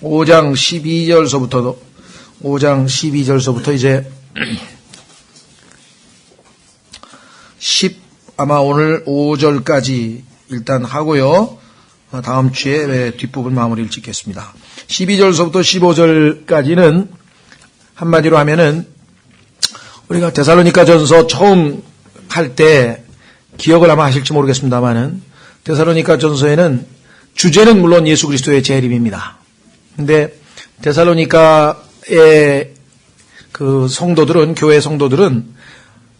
5장 12절서부터 이제 아마 오늘 5절까지 일단 하고요. 다음 주에 뒷부분 마무리를 짓겠습니다. 12절서부터 15절까지는 한마디로 하면은 우리가 데살로니가전서 처음 할 때 기억을 아마 하실지 모르겠습니다만은 데살로니가전서에는 주제는 물론 예수 그리스도의 재림입니다. 근데 데살로니가의 그 성도들은, 교회 성도들은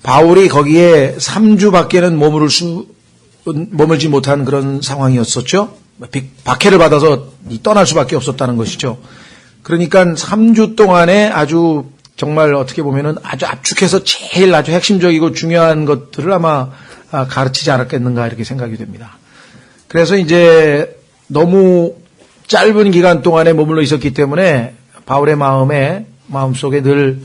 바울이 거기에 3주밖에는 머물지 못한 그런 상황이었었죠. 박해를 받아서 떠날 수밖에 없었다는 것이죠. 그러니까 3주 동안에 아주 정말 어떻게 보면은 아주 압축해서 제일 아주 핵심적이고 중요한 것들을 아마 가르치지 않았겠는가 이렇게 생각이 됩니다. 그래서 이제 너무 짧은 기간 동안에 머물러 있었기 때문에 바울의 마음속에 늘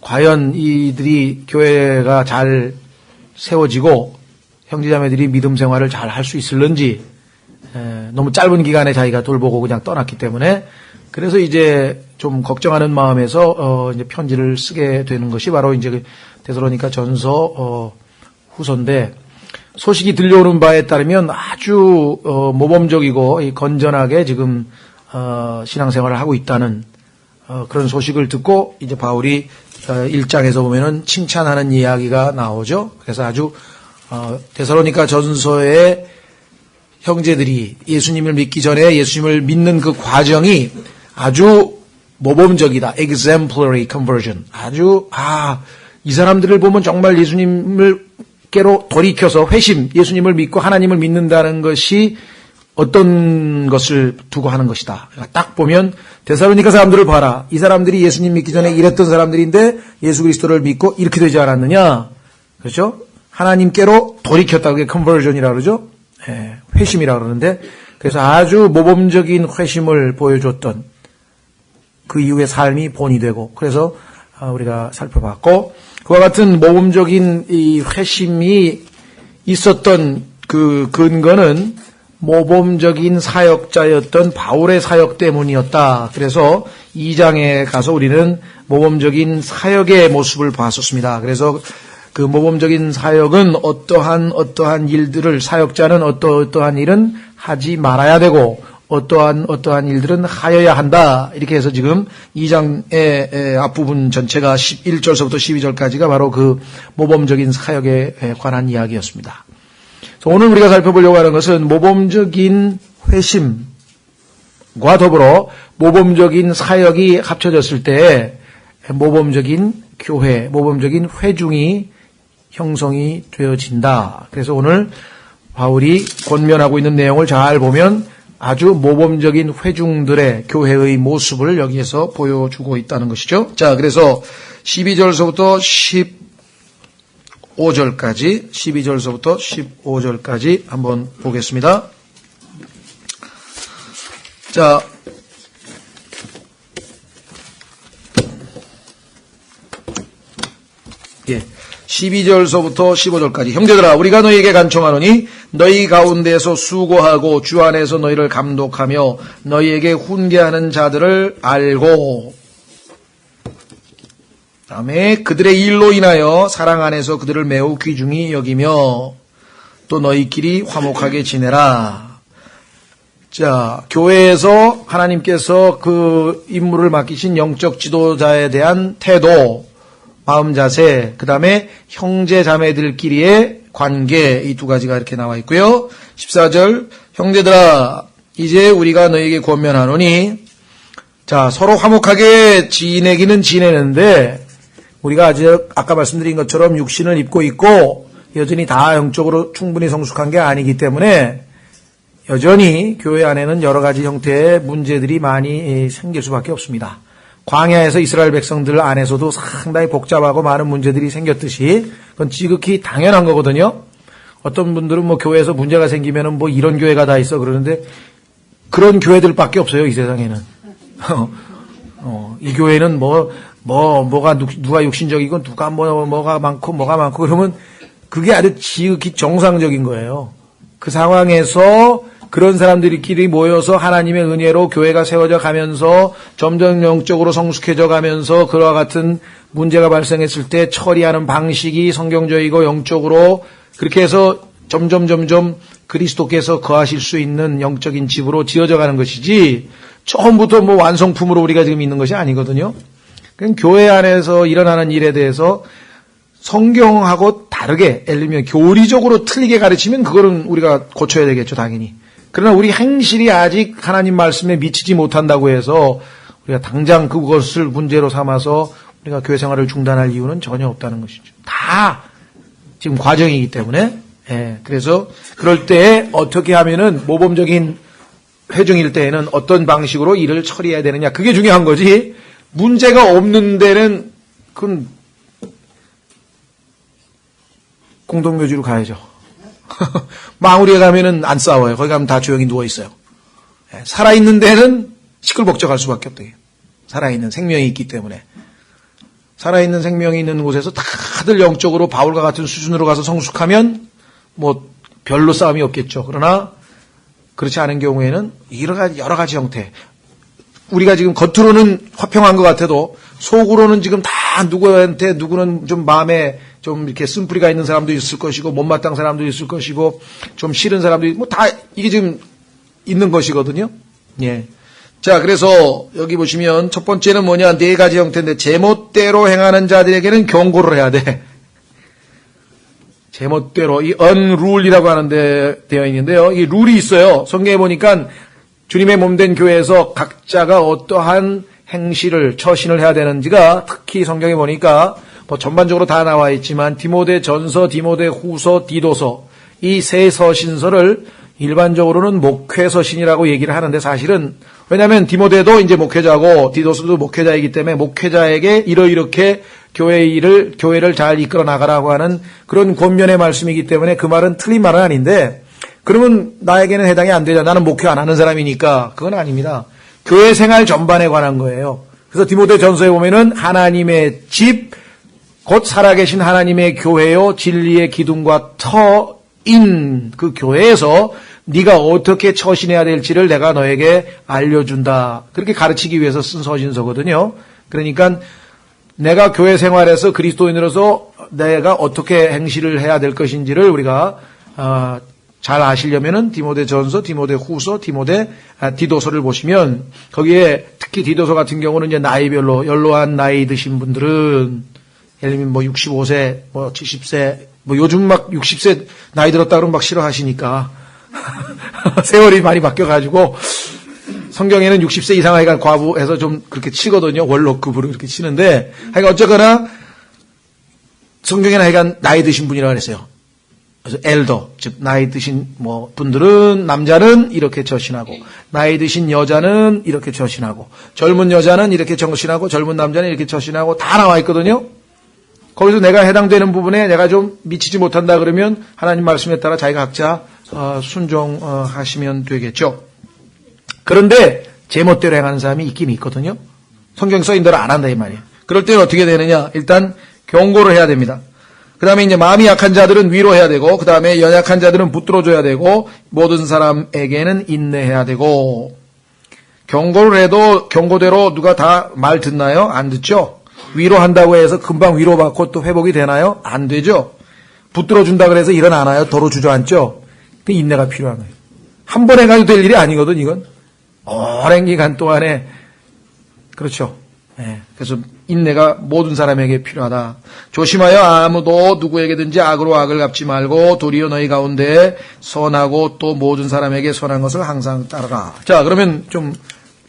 과연 이들이 교회가 잘 세워지고 형제자매들이 믿음 생활을 잘 할 수 있을런지 너무 짧은 기간에 자기가 돌보고 그냥 떠났기 때문에 그래서 이제 좀 걱정하는 마음에서 이제 편지를 쓰게 되는 것이 바로 이제 데살로니가전서 후서인데 소식이 들려오는 바에 따르면 아주 모범적이고 건전하게 지금 신앙생활을 하고 있다는 그런 소식을 듣고 이제 바울이 1장에서 보면은 칭찬하는 이야기가 나오죠. 그래서 아주 데살로니가전서의 형제들이 예수님을 믿기 전에 예수님을 믿는 그 과정이 아주 모범적이다. exemplary conversion. 아주 이 사람들을 보면 정말 예수님을께로 돌이켜서 회심, 예수님을 믿고 하나님을 믿는다는 것이 어떤 것을 두고 하는 것이다. 딱 보면 데살로니가 사람들을 봐라. 이 사람들이 예수님 믿기 전에 이랬던 사람들인데 예수 그리스도를 믿고 이렇게 되지 않았느냐. 그렇죠? 하나님께로 돌이켰다. 그게 conversion이라고 그러죠. 회심이라고 그러는데 그래서 아주 모범적인 회심을 보여줬던 그 이후의 삶이 본이 되고 그래서 우리가 살펴봤고 그와 같은 모범적인 이 회심이 있었던 그 근거는 모범적인 사역자였던 바울의 사역 때문이었다. 그래서 2장에 가서 우리는 모범적인 사역의 모습을 봤었습니다. 그래서 그 모범적인 사역은 어떠한 일들을 사역자는 어떠한 일은 하지 말아야 되고 어떠한 일들은 하여야 한다. 이렇게 해서 지금 2장의 앞부분 전체가 11절서부터 12절까지가 바로 그 모범적인 사역에 관한 이야기였습니다. 오늘 우리가 살펴보려고 하는 것은 모범적인 회심과 더불어 모범적인 사역이 합쳐졌을 때 모범적인 교회, 모범적인 회중이 형성이 되어진다. 그래서 오늘 바울이 권면하고 있는 내용을 잘 보면 아주 모범적인 회중들의 교회의 모습을 여기에서 보여주고 있다는 것이죠. 자, 그래서 12절서부터 15절까지 한번 보겠습니다. 자, 예. 12절서부터 15절까지 형제들아 우리가 너희에게 간청하노니 너희 가운데에서 수고하고 주 안에서 너희를 감독하며 너희에게 훈계하는 자들을 알고 다음에 그들의 일로 인하여 사랑 안에서 그들을 매우 귀중히 여기며 또 너희끼리 화목하게 지내라. 자, 교회에서 하나님께서 그 임무를 맡기신 영적 지도자에 대한 태도, 마음 자세, 그 다음에 형제 자매들끼리의 관계, 이 두 가지가 이렇게 나와 있고요. 14절 형제들아 이제 우리가 너희에게 권면하노니 자 서로 화목하게 지내기는 지내는데 우리가 아직 아까 말씀드린 것처럼 육신을 입고 있고 여전히 다 영적으로 충분히 성숙한 게 아니기 때문에 여전히 교회 안에는 여러 가지 형태의 문제들이 많이 생길 수밖에 없습니다. 광야에서 이스라엘 백성들 안에서도 상당히 복잡하고 많은 문제들이 생겼듯이 그건 지극히 당연한 거거든요. 어떤 분들은 뭐 교회에서 문제가 생기면은 뭐 이런 교회가 다 있어 그러는데 그런 교회들밖에 없어요, 이 세상에는. 이 교회는 누가 육신적이고 누가 뭐가 많고 그러면 그게 아주 지극히 정상적인 거예요. 그 상황에서 그런 사람들끼리 모여서 하나님의 은혜로 교회가 세워져 가면서 점점 영적으로 성숙해져 가면서 그와 같은 문제가 발생했을 때 처리하는 방식이 성경적이고 영적으로 그렇게 해서 점점 그리스도께서 거하실 수 있는 영적인 집으로 지어져 가는 것이지 처음부터 뭐 완성품으로 우리가 지금 있는 것이 아니거든요. 그냥 교회 안에서 일어나는 일에 대해서 성경하고 다르게 예를 들면 교리적으로 틀리게 가르치면 그거는 우리가 고쳐야 되겠죠, 당연히. 그러나 우리 행실이 아직 하나님 말씀에 미치지 못한다고 해서 우리가 당장 그것을 문제로 삼아서 우리가 교회 생활을 중단할 이유는 전혀 없다는 것이죠. 다 지금 과정이기 때문에. 예, 그래서 그럴 때 어떻게 하면은 모범적인 회중일 때에는 어떤 방식으로 일을 처리해야 되느냐, 그게 중요한 거지. 문제가 없는 데는 그건 공동묘지로 가야죠. 마무리에 가면은 안 싸워요. 거기 가면 다 조용히 누워 있어요. 살아있는 데는 시끌벅적할 수밖에 없대요. 살아있는 생명이 있기 때문에. 살아있는 생명이 있는 곳에서 다들 영적으로 바울과 같은 수준으로 가서 성숙하면 뭐 별로 싸움이 없겠죠. 그러나 그렇지 않은 경우에는 여러 가지 형태. 우리가 지금 겉으로는 화평한 것 같아도 속으로는 지금 다 누구는 좀 마음에 좀 이렇게 쓴뿌리가 있는 사람도 있을 것이고 못마땅한 사람도 있을 것이고 좀 싫은 사람도 있고 뭐 다 이게 지금 있는 것이거든요. 예. 자, 그래서 여기 보시면 첫 번째는 뭐냐, 4가지 형태인데 제멋대로 행하는 자들에게는 경고를 해야 돼. 제멋대로 이 unrule이라고 하는데 되어 있는데요. 이 룰이 있어요. 성경에 보니까 주님의 몸된 교회에서 각자가 어떠한 행실을 처신을 해야 되는지가 특히 성경에 보니까 뭐 전반적으로 다 나와 있지만 디모데 전서, 디모데 후서, 디도서 이 세 서신서를 일반적으로는 목회 서신이라고 얘기를 하는데 사실은 왜냐하면 디모데도 이제 목회자고 디도서도 목회자이기 때문에 목회자에게 이렇게 교회를 잘 이끌어 나가라고 하는 그런 권면의 말씀이기 때문에 그 말은 틀린 말은 아닌데 그러면 나에게는 해당이 안 되잖아. 나는 목회 안 하는 사람이니까. 그건 아닙니다. 교회 생활 전반에 관한 거예요. 그래서 디모데 전서에 보면은 하나님의 집, 곧 살아계신 하나님의 교회요 진리의 기둥과 터인 그 교회에서 네가 어떻게 처신해야 될지를 내가 너에게 알려준다. 그렇게 가르치기 위해서 쓴 서신서거든요. 그러니까 내가 교회 생활에서 그리스도인으로서 내가 어떻게 행실을 해야 될 것인지를 우리가 잘 아시려면은 디모데 전서, 디모데 후서, 디도서를 보시면 거기에 특히 디도서 같은 경우는 이제 나이별로 연로한 나이 드신 분들은 예를 들면 뭐 65세, 뭐 70세, 뭐 요즘 막 60세 나이 들었다 그러면 막 싫어하시니까 세월이 많이 바뀌어가지고 성경에는 60세 이상 하여간 과부해서 좀 그렇게 치거든요. 원로급으로 그렇게 치는데 하여간 어쨌거나 성경에는 하여간 나이 드신 분이라고 그랬어요. 그래서 엘더, 즉 나이 드신 뭐 분들은 남자는 이렇게 처신하고 나이 드신 여자는 이렇게 처신하고 젊은 여자는 이렇게 처신하고 젊은 남자는 이렇게 처신하고 다 나와 있거든요. 거기서 내가 해당되는 부분에 내가 좀 미치지 못한다 그러면 하나님 말씀에 따라 자기가 각자 순종하시면 되겠죠. 그런데 제멋대로 행하는 사람이 있긴 있거든요. 성경 써인 대로 안 한다 이 말이에요. 그럴 때는 어떻게 되느냐? 일단 경고를 해야 됩니다. 그 다음에 이제 마음이 약한 자들은 위로해야 되고 그 다음에 연약한 자들은 붙들어줘야 되고 모든 사람에게는 인내해야 되고 경고를 해도 경고대로 누가 다 말 듣나요? 안 듣죠. 위로한다고 해서 금방 위로받고 또 회복이 되나요? 안 되죠. 붙들어준다 그래서 일어나나요? 도로 주저앉죠. 그 인내가 필요한 거예요. 한 번에 가도 될 일이 아니거든 이건. 오랜 기간 동안에 그렇죠. 네. 그래서 인내가 모든 사람에게 필요하다. 조심하여 아무도 누구에게든지 악으로 악을 갚지 말고 도리어 너희 가운데 선하고 또 모든 사람에게 선한 것을 항상 따르라. 자, 그러면 좀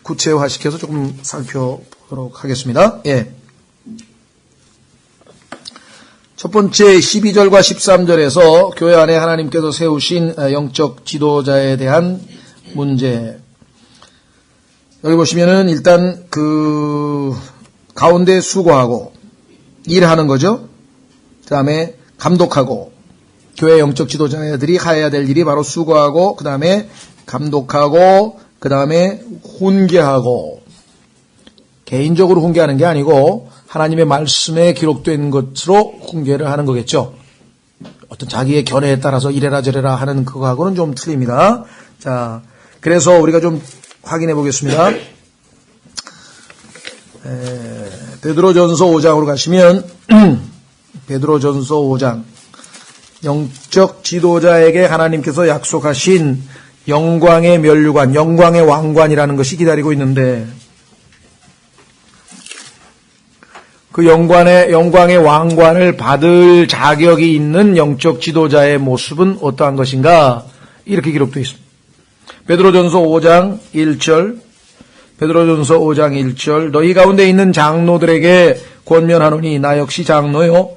구체화시켜서 조금 살펴보도록 하겠습니다. 예. 첫 번째 12절과 13절에서 교회 안에 하나님께서 세우신 영적 지도자에 대한 문제. 여기 보시면은 일단 그 가운데 수고하고 일하는 거죠. 그 다음에 감독하고 교회 영적 지도자들이 해야 될 일이 바로 수고하고 그 다음에 감독하고 그 다음에 훈계하고 개인적으로 훈계하는 게 아니고 하나님의 말씀에 기록된 것으로 훈계를 하는 거겠죠. 어떤 자기의 견해에 따라서 이래라 저래라 하는 그거하고는 좀 틀립니다. 자, 그래서 우리가 좀 확인해 보겠습니다. 베드로전서 5장으로 가시면 베드로전서 5장 영적 지도자에게 하나님께서 약속하신 영광의 면류관, 영광의 왕관이라는 것이 기다리고 있는데 그 영광의 왕관을 받을 자격이 있는 영적 지도자의 모습은 어떠한 것인가? 이렇게 기록되어 있습니다. 베드로전서 5장 1절, 베드로전서 5장 1절, 너희 가운데 있는 장로들에게 권면하노니 나 역시 장로요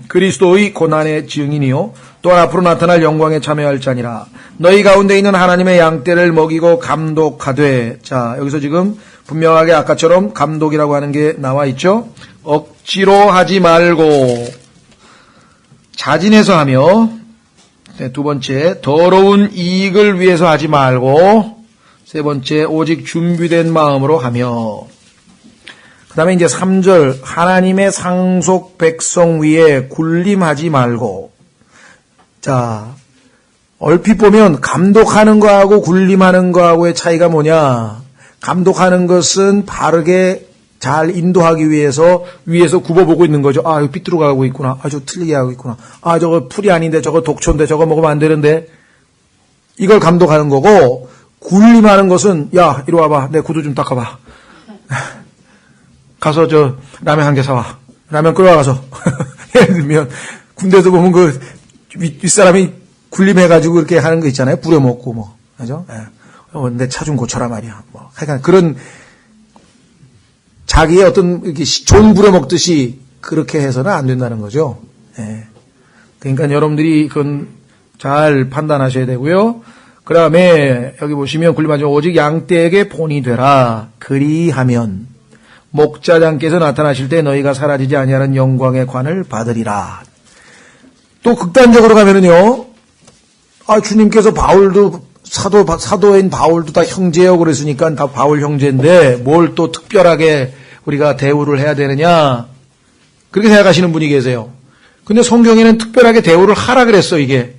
그리스도의 고난의 증인이요 또한 앞으로 나타날 영광에 참여할 자니라. 너희 가운데 있는 하나님의 양떼를 먹이고 감독하되. 자, 여기서 지금 분명하게 아까처럼 감독이라고 하는 게 나와 있죠. 억지로 하지 말고 자진해서 하며, 두 번째 더러운 이익을 위해서 하지 말고, 세 번째 오직 준비된 마음으로 하며, 그 다음에 이제 3절 하나님의 상속 백성 위에 군림하지 말고. 자, 얼핏 보면 감독하는 거하고 군림하는 거하고의 차이가 뭐냐? 감독하는 것은 바르게 잘 인도하기 위해서 위에서 굽어보고 있는 거죠. 아, 이거 삐뚤어 가고 있구나. 아, 저 틀리게 하고 있구나. 아, 저거 풀이 아닌데, 저거 독초인데, 저거 먹으면 안 되는데. 이걸 감독하는 거고, 군림하는 것은, 야, 이리 와봐. 내 구두 좀 닦아봐. 가서 저 라면 한 개 사와. 라면 끓여와서. 예를 들면, 군대에서 보면 그 윗사람이 군림해가지고 이렇게 하는 거 있잖아요. 부려먹고 뭐. 그죠? 내 차 좀 고쳐라 말이야. 뭐. 하여간 그런, 자기의 어떤 이렇게 종 부려먹듯이 그렇게 해서는 안 된다는 거죠. 예. 그러니까 여러분들이 그건 잘 판단하셔야 되고요. 그 다음에 여기 보시면 군림하지 오직 양떼에게 본이 되라. 그리하면 목자장께서 나타나실 때 너희가 사라지지 아니하는 영광의 관을 받으리라. 또 극단적으로 가면은요. 아, 주님께서 바울도 사도인 바울도 다 형제요 그랬으니까 다 바울 형제인데 뭘 또 특별하게 우리가 대우를 해야 되느냐 그렇게 생각하시는 분이 계세요. 근데 성경에는 특별하게 대우를 하라 그랬어. 이게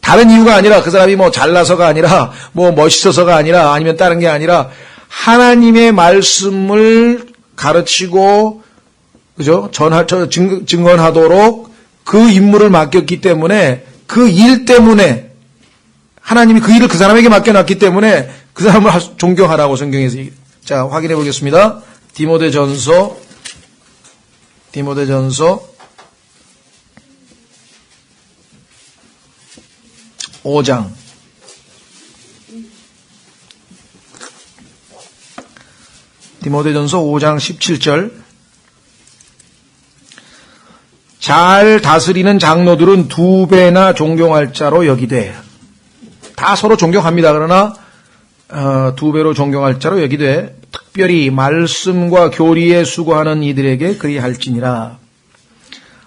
다른 이유가 아니라 그 사람이 뭐 잘나서가 아니라 뭐 멋있어서가 아니라 아니면 다른 게 아니라 하나님의 말씀을 가르치고 그죠? 증언하도록 그 임무를 맡겼기 때문에 그 일 때문에 하나님이 그 일을 그 사람에게 맡겨놨기 때문에 그 사람을 존경하라고 성경에서 얘기해요. 자, 확인해 보겠습니다. 디모데전서 5장 디모데전서 5장 17절 잘 다스리는 장로들은 2배나 존경할 자로 여기되 다 서로 존경합니다. 그러나 2배로 존경할 자로 여기되 특별히 말씀과 교리에 수고하는 이들에게 그리할지니라.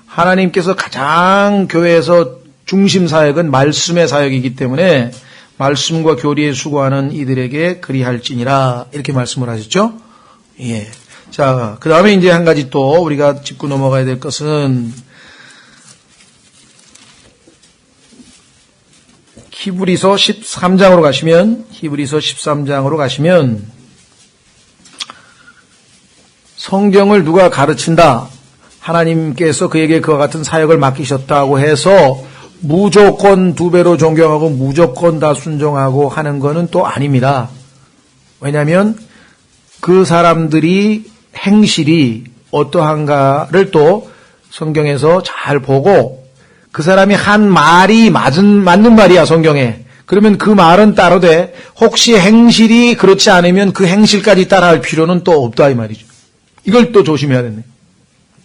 하나님께서 가장 교회에서 중심 사역은 말씀의 사역이기 때문에 말씀과 교리에 수고하는 이들에게 그리할지니라 이렇게 말씀을 하셨죠. 예. 자, 그 다음에 이제 한 가지 또 우리가 짚고 넘어가야 될 것은 히브리서 13장으로 가시면 성경을 누가 가르친다. 하나님께서 그에게 그와 같은 사역을 맡기셨다고 해서 무조건 2배로 존경하고 무조건 다 순종하고 하는 거는 또 아닙니다. 왜냐하면 그 사람들이 행실이 어떠한가를 또 성경에서 잘 보고 그 사람이 한 말이 맞는 말이야 성경에. 그러면 그 말은 따르되 혹시 행실이 그렇지 않으면 그 행실까지 따라할 필요는 또 없다 이 말이죠. 이걸 또 조심해야 되네.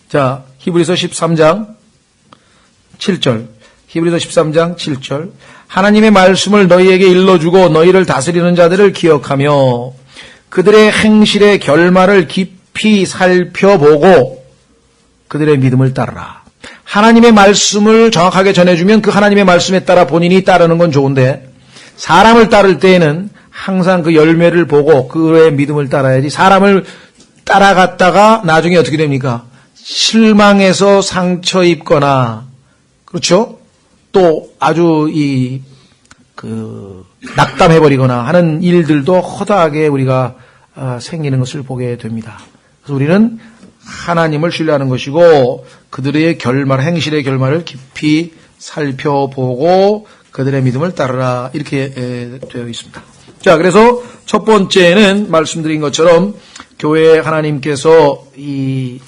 자, 히브리서 13장 7절. 히브리서 13장 7절. 하나님의 말씀을 너희에게 일러주고 너희를 다스리는 자들을 기억하며 그들의 행실의 결말을 깊이 살펴보고 그들의 믿음을 따르라. 하나님의 말씀을 정확하게 전해주면 그 하나님의 말씀에 따라 본인이 따르는 건 좋은데 사람을 따를 때에는 항상 그 열매를 보고 그의 믿음을 따라야지 사람을 따라갔다가 나중에 어떻게 됩니까? 실망해서 상처 입거나 그렇죠? 또 아주 낙담해버리거나 하는 일들도 허다하게 우리가 생기는 것을 보게 됩니다. 그래서 우리는 하나님을 신뢰하는 것이고 그들의 행실의 결말을 깊이 살펴보고 그들의 믿음을 따르라 이렇게 되어 있습니다. 자, 그래서 첫 번째는 말씀드린 것처럼 교회에 하나님께서 이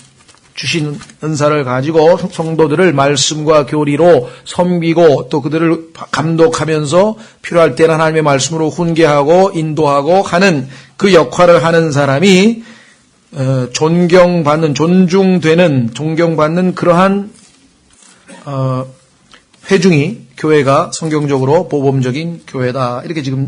주신 은사를 가지고 성도들을 말씀과 교리로 섬기고 또 그들을 감독하면서 필요할 때는 하나님의 말씀으로 훈계하고 인도하고 하는 그 역할을 하는 사람이 존경받는 그러한 회중이 교회가 성경적으로 모범적인 교회다. 이렇게 지금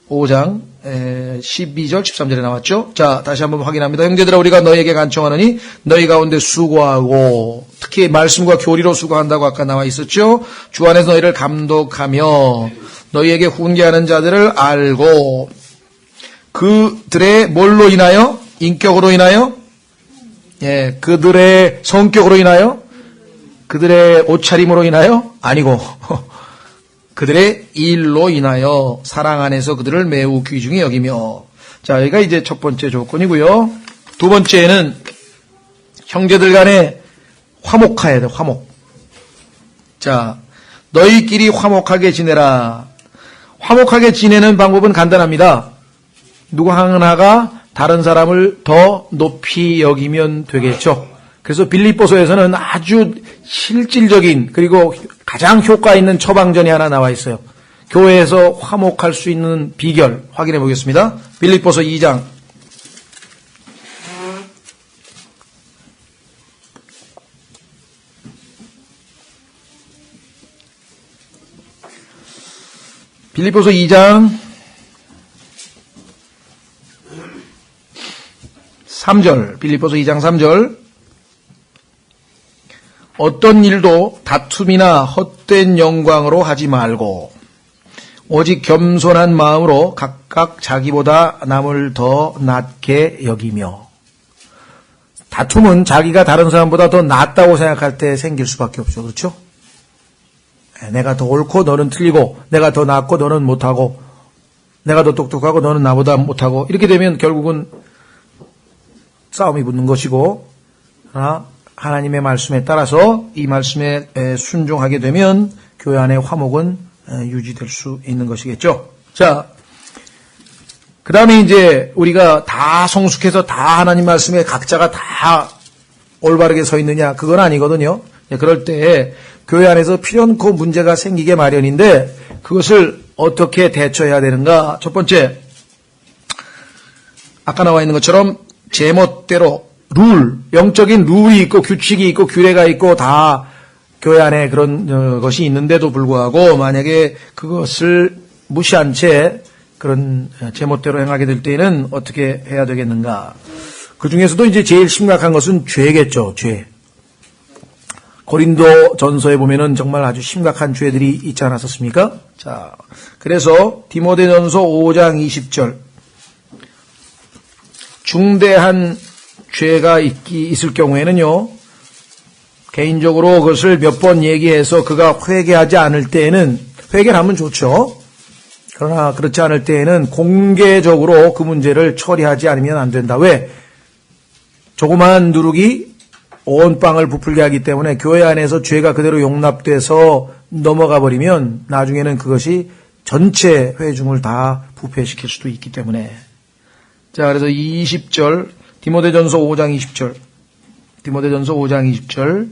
5장 12절 13절에 나왔죠. 자, 다시 한번 확인합니다. 형제들아 우리가 너희에게 간청하노니 너희 가운데 수고하고 특히 말씀과 교리로 수고한다고 아까 나와 있었죠. 주 안에서 너희를 감독하며 너희에게 훈계하는 자들을 알고 그들의 뭘로 인하여? 인격으로 인하여? 예, 그들의 성격으로 인하여? 그들의 옷차림으로 인하여? 아니고 그들의 일로 인하여 사랑 안에서 그들을 매우 귀중히 여기며. 자, 여기가 이제 첫 번째 조건이고요. 두 번째는 형제들 간에 화목해야 돼, 화목. 자, 너희끼리 화목하게 지내라. 화목하게 지내는 방법은 간단합니다. 누구 하나가 다른 사람을 더 높이 여기면 되겠죠. 그래서 빌립보서에서는 아주 실질적인 그리고 가장 효과 있는 처방전이 하나 나와 있어요. 교회에서 화목할 수 있는 비결 확인해 보겠습니다. 빌립보서 2장. 빌립보서 2장 3절. 빌립보서 2장 3절. 어떤 일도 다툼이나 헛된 영광으로 하지 말고 오직 겸손한 마음으로 각각 자기보다 남을 더 낮게 여기며. 다툼은 자기가 다른 사람보다 더 낫다고 생각할 때 생길 수밖에 없죠. 그렇죠? 내가 더 옳고 너는 틀리고 내가 더 낫고 너는 못하고 내가 더 똑똑하고 너는 나보다 못하고 이렇게 되면 결국은 싸움이 붙는 것이고 하나님의 말씀에 따라서 이 말씀에 순종하게 되면 교회 안의 화목은 유지될 수 있는 것이겠죠. 자, 그 다음에 이제 우리가 다 성숙해서 다 하나님 말씀에 각자가 다 올바르게 서 있느냐 그건 아니거든요. 그럴 때 교회 안에서 필연코 문제가 생기게 마련인데 그것을 어떻게 대처해야 되는가. 첫 번째, 아까 나와 있는 것처럼 제멋대로 영적인 룰이 있고 규칙이 있고 규례가 있고 다 교회 안에 그런 것이 있는데도 불구하고 만약에 그것을 무시한 채 그런 제멋대로 행하게 될 때에는 어떻게 해야 되겠는가. 그 중에서도 이제 제일 심각한 것은 죄겠죠. 죄. 고린도 전서에 보면은 정말 아주 심각한 죄들이 있지 않았었습니까? 자, 그래서 디모데전서 5장 20절. 중대한 죄가 있을 경우에는요, 개인적으로 그것을 몇 번 얘기해서 그가 회개하지 않을 때에는, 회개를 하면 좋죠. 그러나 그렇지 않을 때에는 공개적으로 그 문제를 처리하지 않으면 안 된다. 왜? 조그마한 누룩이 온 빵을 부풀게 하기 때문에 교회 안에서 죄가 그대로 용납돼서 넘어가 버리면 나중에는 그것이 전체 회중을 다 부패시킬 수도 있기 때문에. 자, 그래서 20절, 디모데전서 5장 20절. 디모데전서 5장 20절.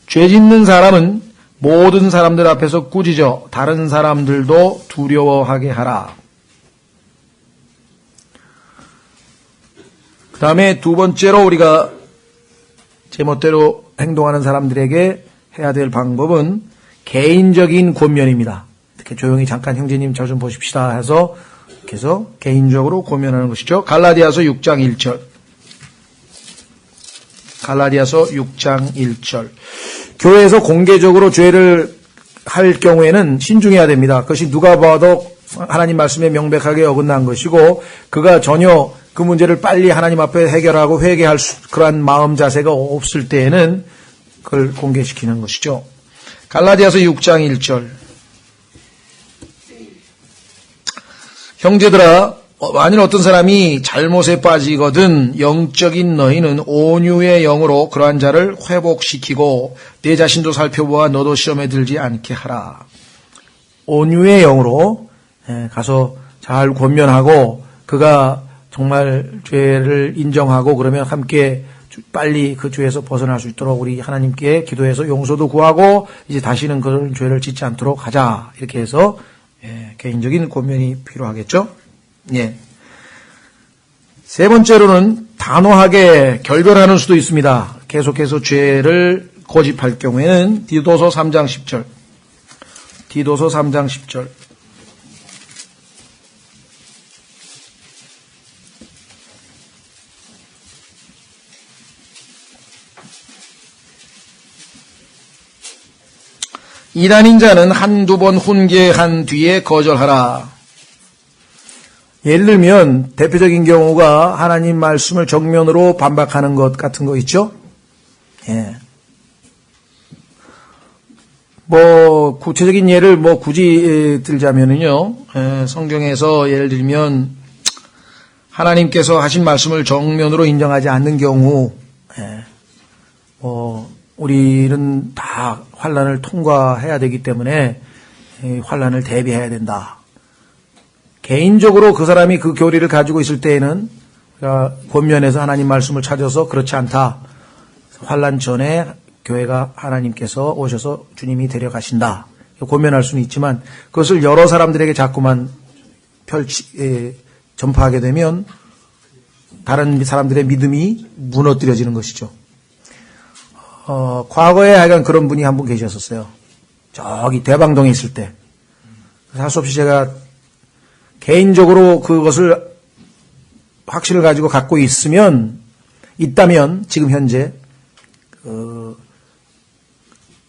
죄 짓는 사람은 모든 사람들 앞에서 꾸짖어 다른 사람들도 두려워하게 하라. 그 다음에 두 번째로 우리가 제멋대로 행동하는 사람들에게 해야 될 방법은 개인적인 권면입니다. 이렇게 조용히 잠깐 형제님 저 좀 보십시다 해서 그래서 개인적으로 권면하는 것이죠. 갈라디아서 6장 1절. 갈라디아서 6장 1절. 교회에서 공개적으로 죄를 할 경우에는 신중해야 됩니다. 그것이 누가 봐도 하나님 말씀에 명백하게 어긋난 것이고 그가 전혀 그 문제를 빨리 하나님 앞에 해결하고 회개할 그러한 마음 자세가 없을 때에는 그걸 공개시키는 것이죠. 갈라디아서 6장 1절. 형제들아, 만일 어떤 사람이 잘못에 빠지거든 영적인 너희는 온유의 영으로 그러한 자를 회복시키고 내 자신도 살펴보아 너도 시험에 들지 않게 하라. 온유의 영으로 가서 잘 권면하고 그가 정말 죄를 인정하고 그러면 함께 빨리 그 죄에서 벗어날 수 있도록 우리 하나님께 기도해서 용서도 구하고 이제 다시는 그런 죄를 짓지 않도록 하자. 이렇게 해서 개인적인 권면이 필요하겠죠. 예. 세 번째로는 단호하게 결별하는 수도 있습니다. 계속해서 죄를 고집할 경우에는 디도서 3장 10절. 디도서 3장 10절. 이단인 자는 한두 번 훈계한 뒤에 거절하라. 예를 들면 대표적인 경우가 하나님 말씀을 정면으로 반박하는 것 같은 거 있죠? 예. 구체적인 예를 굳이 들자면은요, 성경에서 예를 들면 하나님께서 하신 말씀을 정면으로 인정하지 않는 경우, 우리는 다 환난을 통과해야 되기 때문에 환난을 대비해야 된다. 개인적으로 그 사람이 그 교리를 가지고 있을 때에는 권면에서 하나님 말씀을 찾아서 그렇지 않다. 환난 전에 교회가 하나님께서 오셔서 주님이 데려가신다. 권면할 수는 있지만 그것을 여러 사람들에게 자꾸만 전파하게 되면 다른 사람들의 믿음이 무너뜨려지는 것이죠. 과거에 하여간 그런 분이 한 분 계셨었어요. 저기 대방동에 있을 때. 할 수 없이 제가 개인적으로 그것을 확신을 가지고 갖고 있다면 지금 현재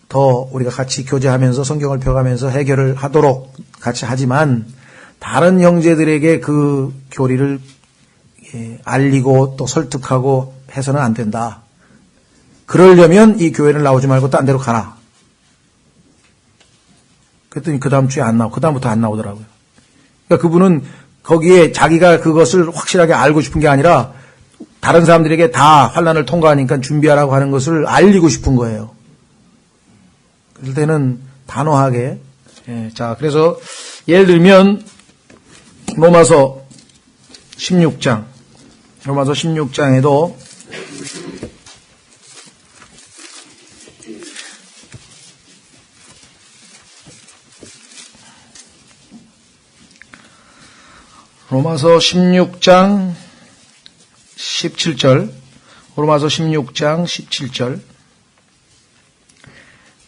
더 우리가 같이 교제하면서 성경을 펴가면서 해결을 하도록 같이 하지만 다른 형제들에게 그 교리를 알리고 또 설득하고 해서는 안 된다. 그러려면 이 교회를 나오지 말고 딴 데로 가라. 그랬더니 그 다음 주에 안 나오고 그 다음부터 안 나오더라고요. 그러니까 그분은 거기에 자기가 그것을 확실하게 알고 싶은 게 아니라 다른 사람들에게 다 환난을 통과하니까 준비하라고 하는 것을 알리고 싶은 거예요. 그럴 때는 단호하게. 자, 그래서 예를 들면 로마서 16장에도 로마서 16장 17절. 로마서 16장 17절.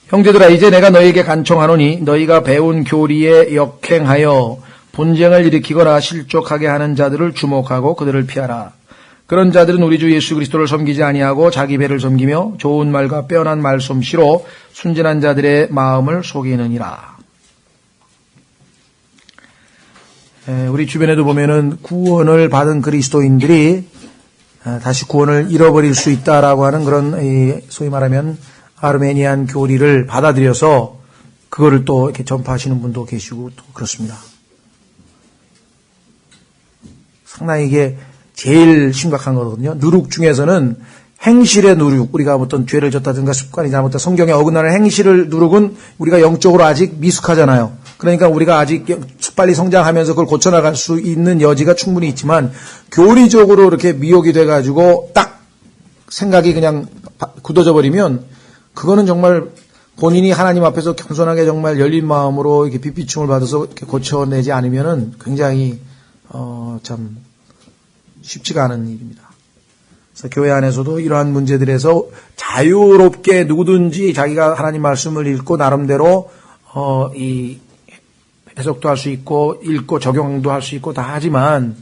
형제들아 이제 내가 너희에게 간청하노니 너희가 배운 교리에 역행하여 분쟁을 일으키거나 실족하게 하는 자들을 주목하고 그들을 피하라. 그런 자들은 우리 주 예수 그리스도를 섬기지 아니하고 자기 배를 섬기며 좋은 말과 빼어난 말솜씨로 순진한 자들의 마음을 속이느니라. 우리 주변에도 보면은 구원을 받은 그리스도인들이 다시 구원을 잃어버릴 수 있다라고 하는 그런 소위 말하면 아르메니안 교리를 받아들여서 그거를 또 이렇게 전파하시는 분도 계시고 또 그렇습니다. 상당히 이게 제일 심각한 거거든요. 누룩 중에서는 행실의 누룩, 우리가 어떤 죄를 졌다든가 습관이 잘못된 성경에 어긋나는 행실을 누룩은 우리가 영적으로 아직 미숙하잖아요. 그러니까 우리가 아직 빨리 성장하면서 그걸 고쳐나갈 수 있는 여지가 충분히 있지만 교리적으로 이렇게 미혹이 돼가지고 딱 생각이 그냥 굳어져 버리면 그거는 정말 본인이 하나님 앞에서 겸손하게 정말 열린 마음으로 이렇게 빛비춤을 받아서 이렇게 고쳐내지 않으면은 굉장히 참 쉽지가 않은 일입니다. 그래서 교회 안에서도 이러한 문제들에서 자유롭게 누구든지 자기가 하나님 말씀을 읽고 나름대로 이 해석도 할 수 있고 읽고 적용도 할 수 있고 다 하지만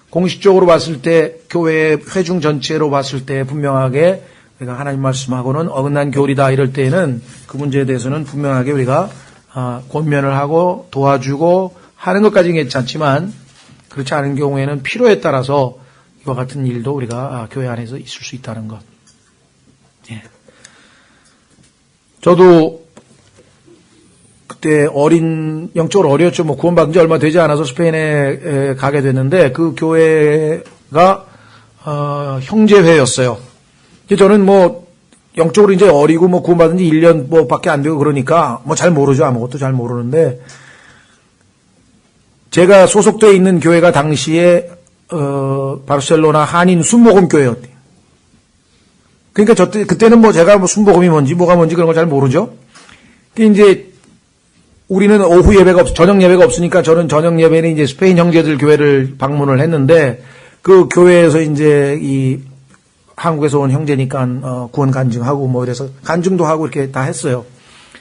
공식적으로 봤을 때 교회 회중 전체로 봤을 때 분명하게 우리가 하나님 말씀하고는 어긋난 교리다 이럴 때에는 그 문제에 대해서는 분명하게 우리가 권면을 하고 도와주고 하는 것까지는 괜찮지만 그렇지 않은 경우에는 필요에 따라서 이와 같은 일도 우리가 교회 안에서 있을 수 있다는 것. 예. 저도 그때 영적으로 어렸죠. 뭐 구원받은 지 얼마 되지 않아서 스페인에 가게 됐는데 그 교회가, 형제회였어요. 저는 뭐, 영적으로 이제 어리고 뭐 구원받은 지 1년 뭐 밖에 안 되고 그러니까 뭐 잘 모르죠. 아무것도 잘 모르는데 제가 소속되어 있는 교회가 당시에 바르셀로나 한인 순복음교회였대요. 그러니까 그때는 뭐 제가 뭐 순복음이 뭔지 뭐가 뭔지 그런 걸 잘 모르죠. 이제 우리는 오후 예배가 저녁 예배가 없으니까 저는 저녁 예배는 이제 스페인 형제들 교회를 방문을 했는데 그 교회에서 이제 이 한국에서 온 형제니까 구원 간증하고 뭐 이래서 간증도 하고 이렇게 다 했어요.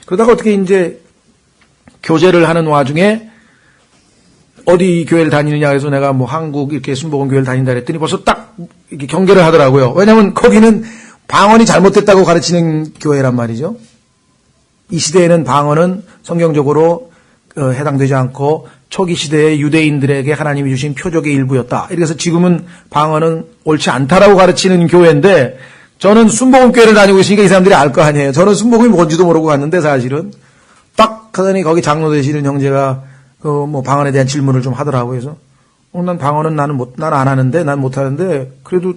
그러다가 어떻게 이제 교제를 하는 와중에 어디 교회를 다니느냐 해서 내가 뭐 한국 이렇게 순복음 교회를 다닌다 그랬더니 벌써 딱 이렇게 경계를 하더라고요. 왜냐하면 거기는 방언이 잘못됐다고 가르치는 교회란 말이죠. 이 시대에는 방언은 성경적으로 해당되지 않고 초기 시대의 유대인들에게 하나님이 주신 표적의 일부였다. 이래서 지금은 방언은 옳지 않다라고 가르치는 교회인데 저는 순복음 교회를 다니고 있으니까 이 사람들이 알 거 아니에요. 저는 순복음이 뭔지도 모르고 갔는데 사실은 딱 하더니 거기 장로 되시는 형제가 뭐 방언에 대한 질문을 좀 하더라고요. 그래서 난 방언은 난 안 하는데 난 못 하는데 그래도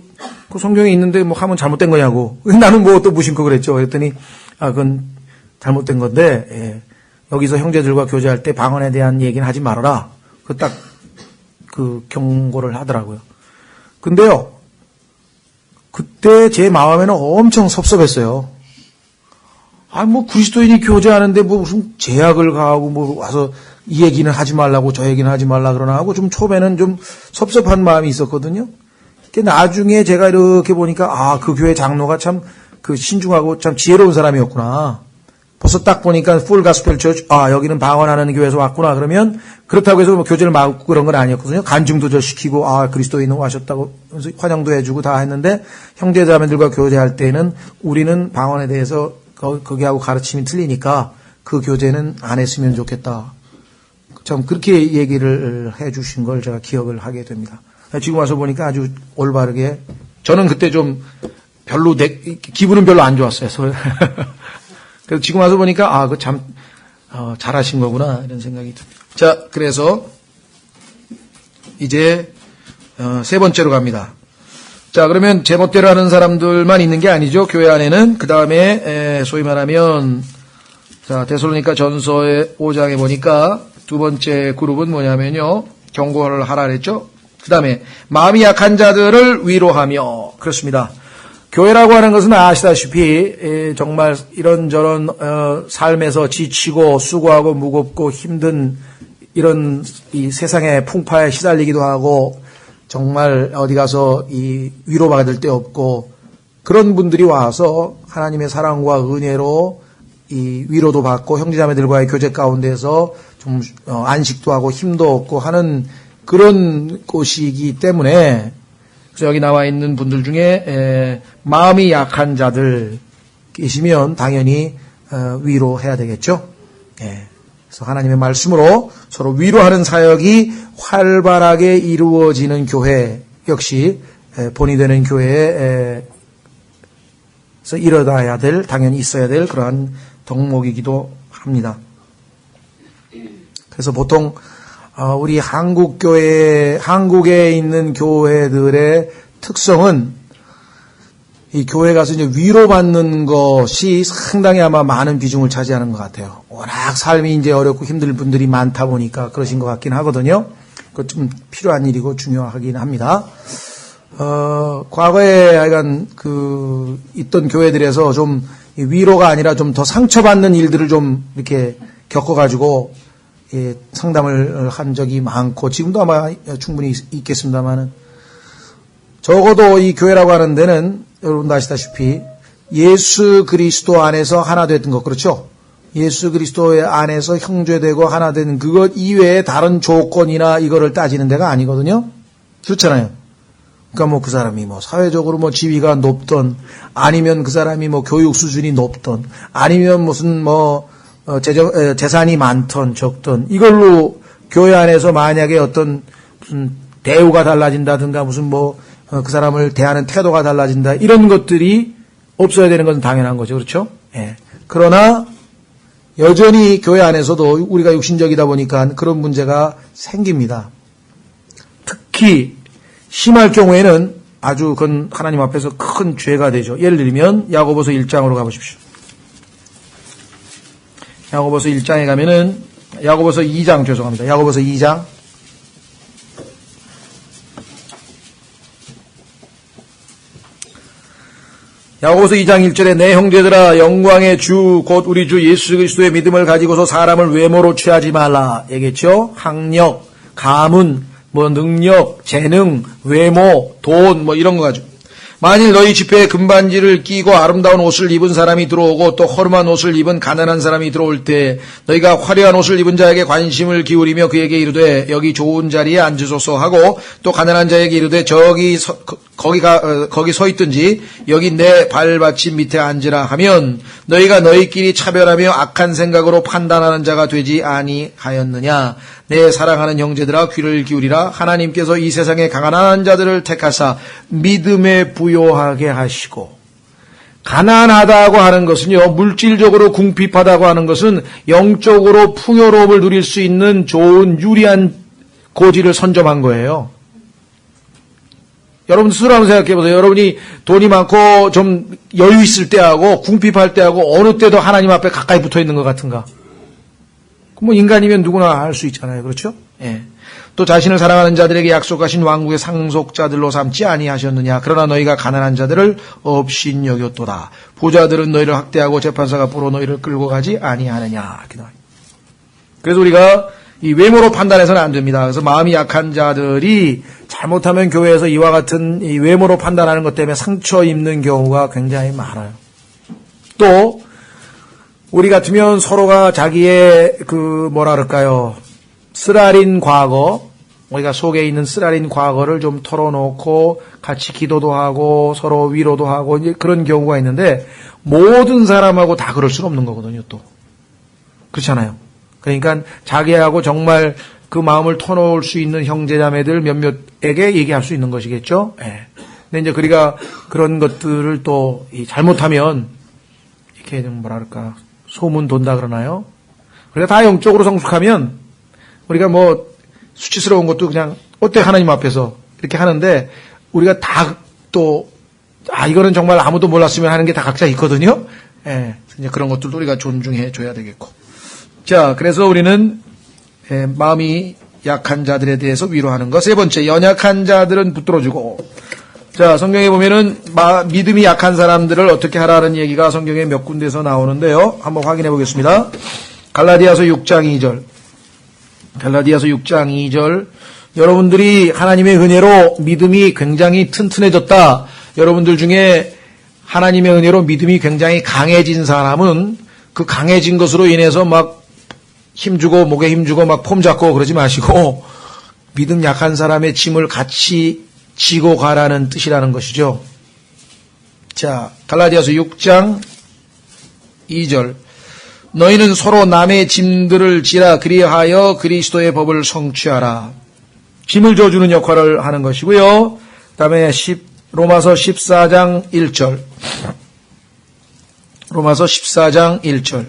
그 성경에 있는데 뭐 하면 잘못된 거냐고. 나는 뭐 또 무심코 그랬죠. 그랬더니 그건 잘못된 건데 예. 여기서 형제들과 교제할 때 방언에 대한 얘기는 하지 말아라. 그 경고를 하더라고요. 근데요, 그때 제 마음에는 엄청 섭섭했어요. 뭐 그리스도인이 교제하는데 뭐 무슨 제약을 가하고 뭐 와서 이 얘기는 하지 말라고 저 얘기는 하지 말라 그러나 하고 좀 처음에는 좀 섭섭한 마음이 있었거든요. 나중에 제가 이렇게 보니까 그 교회 장로가 참 그 신중하고 참 지혜로운 사람이었구나. 벌써 딱 보니까 풀 가스펠 처치, 여기는 방언하는 교회에서 왔구나. 그러면 그렇다고 해서 뭐 교제를 막고 그런 건 아니었거든요. 간증도 저 시키고 그리스도인은 와셨다고 해서 환영도 해주고 다 했는데 형제자매들과 교제할 때는 우리는 방언에 대해서 거기하고 가르침이 틀리니까 그 교제는 안 했으면 좋겠다. 참 그렇게 얘기를 해주신 걸 제가 기억을 하게 됩니다. 지금 와서 보니까 아주 올바르게 저는 그때 좀 별로 기분은 별로 안 좋았어요. 그래서 지금 와서 보니까 그 참 잘하신 거구나 이런 생각이 듭니다. 자, 그래서 이제 세 번째로 갑니다. 자, 그러면 제멋대로 하는 사람들만 있는 게 아니죠. 교회 안에는 그 다음에 소위 말하면 자 데살로니가 전서의 5장에 보니까 두 번째 그룹은 뭐냐면요. 경고를 하라 그랬죠. 그 다음에 마음이 약한 자들을 위로하며 그렇습니다. 교회라고 하는 것은 아시다시피 정말 이런저런 삶에서 지치고 수고하고 무겁고 힘든 이런 이 세상의 풍파에 시달리기도 하고 정말 어디 가서 이 위로받을 데 없고 그런 분들이 와서 하나님의 사랑과 은혜로 이 위로도 받고 형제자매들과의 교제 가운데서 좀 안식도 하고 힘도 얻고 하는 그런 곳이기 때문에 그래서 여기 나와 있는 분들 중에 마음이 약한 자들 계시면 당연히 위로해야 되겠죠. 그래서 하나님의 말씀으로 서로 위로하는 사역이 활발하게 이루어지는 교회 역시 본이 되는 교회에서 이뤄야 될 당연히 있어야 될 그러한 덕목이기도 합니다. 그래서 보통 우리 한국에 있는 교회들의 특성은 이 교회 가서 이제 위로받는 것이 상당히 아마 많은 비중을 차지하는 것 같아요. 워낙 삶이 이제 어렵고 힘들 분들이 많다 보니까 그러신 것 같긴 하거든요. 그것 좀 필요한 일이고 중요하긴 합니다. 과거에 하여간 있던 교회들에서 좀 위로가 아니라 좀 더 상처받는 일들을 좀 이렇게 겪어가지고 상담을 한 적이 많고 지금도 아마 충분히 있겠습니다만은 적어도 이 교회라고 하는 데는 여러분도 아시다시피 예수 그리스도 안에서 하나 됐던 것 그렇죠? 예수 그리스도의 안에서 형제되고 하나 되는 그것 이외에 다른 조건이나 이거를 따지는 데가 아니거든요. 그렇잖아요. 그러니까 뭐 그 사람이 뭐 사회적으로 뭐 지위가 높던 아니면 그 사람이 뭐 교육 수준이 높던 아니면 무슨 뭐 재산이 많던 적던 이걸로 교회 안에서 만약에 어떤 무슨 대우가 달라진다든가 무슨 뭐 그 사람을 대하는 태도가 달라진다 이런 것들이 없어야 되는 건 당연한 거죠. 그렇죠? 예. 그러나 여전히 교회 안에서도 우리가 육신적이다 보니까 그런 문제가 생깁니다. 특히 심할 경우에는 아주 그건 하나님 앞에서 큰 죄가 되죠. 예를 들면 야고보서 1장으로 가보십시오. 야고보서 1장에 가면은 야고보서 2장 죄송합니다. 야고보서 2장 야고보서 2장 1절에 내 형제들아 영광의 주 곧 우리 주 예수 그리스도의 믿음을 가지고서 사람을 외모로 취하지 말라 얘기했죠. 학력, 가문, 능력, 재능, 외모, 돈 이런 거 가지고 만일 너희 집회에 금반지를 끼고 아름다운 옷을 입은 사람이 들어오고 또 허름한 옷을 입은 가난한 사람이 들어올 때 너희가 화려한 옷을 입은 자에게 관심을 기울이며 그에게 이르되 여기 좋은 자리에 앉으소서 하고 또 가난한 자에게 이르되 거기 서 있든지 여기 내 발받침 밑에 앉으라 하면 너희가 너희끼리 차별하며 악한 생각으로 판단하는 자가 되지 아니하였느냐. 내 사랑하는 형제들아 귀를 기울이라. 하나님께서 이 세상에 가난한 자들을 택하사 믿음에 부요하게 하시고, 가난하다고 하는 것은요, 물질적으로 궁핍하다고 하는 것은 영적으로 풍요로움을 누릴 수 있는 좋은 유리한 고지를 선점한 거예요. 여러분 스스로 한번 생각해 보세요. 여러분이 돈이 많고 좀 여유 있을 때하고 궁핍할 때하고 어느 때도 하나님 앞에 가까이 붙어 있는 것 같은가? 인간이면 누구나 알 수 있잖아요. 그렇죠? 예. 또 자신을 사랑하는 자들에게 약속하신 왕국의 상속자들로 삼지 아니하셨느냐. 그러나 너희가 가난한 자들을 업신 여겼도다. 부자들은 너희를 학대하고 재판사가 부러 너희를 끌고 가지 아니하느냐. 이렇게 나와요. 그래서 우리가 이 외모로 판단해서는 안 됩니다. 그래서 마음이 약한 자들이 잘못하면 교회에서 이와 같은 이 외모로 판단하는 것 때문에 상처 입는 경우가 굉장히 많아요. 또 우리 같으면 서로가 자기의 쓰라린 과거, 우리가 속에 있는 쓰라린 과거를 좀 털어놓고 같이 기도도 하고 서로 위로도 하고 이제 그런 경우가 있는데 모든 사람하고 다 그럴 수는 없는 거거든요, 또. 그렇잖아요. 그러니까 자기하고 정말 그 마음을 터놓을 수 있는 형제자매들 몇몇에게 얘기할 수 있는 것이겠죠. 예. 근데 이제 우리가 그런 것들을 또 잘못하면 이렇게 좀 소문 돈다 그러나요? 우리가 다 영적으로 성숙하면 우리가 수치스러운 것도 그냥 어때 하나님 앞에서 이렇게 하는데 우리가 다 이거는 정말 아무도 몰랐으면 하는 게 다 각자 있거든요. 예. 이제 그런 것들도 우리가 존중해 줘야 되겠고. 자, 그래서 우리는 마음이 약한 자들에 대해서 위로하는 것. 세 번째, 연약한 자들은 붙들어주고. 자, 성경에 보면은 믿음이 약한 사람들을 어떻게 하라는 얘기가 성경에 몇 군데서 나오는데요. 한번 확인해 보겠습니다. 갈라디아서 6장 2절. 갈라디아서 6장 2절. 여러분들이 하나님의 은혜로 믿음이 굉장히 튼튼해졌다. 여러분들 중에 하나님의 은혜로 믿음이 굉장히 강해진 사람은 그 강해진 것으로 인해서 힘주고 목에 힘주고 폼 잡고 그러지 마시고 믿음 약한 사람의 짐을 같이 지고 가라는 뜻이라는 것이죠. 자, 갈라디아서 6장 2절. 너희는 서로 남의 짐들을 지라 그리하여 그리스도의 법을 성취하라. 짐을 져주는 역할을 하는 것이고요. 그다음에 로마서 14장 1절. 로마서 14장 1절.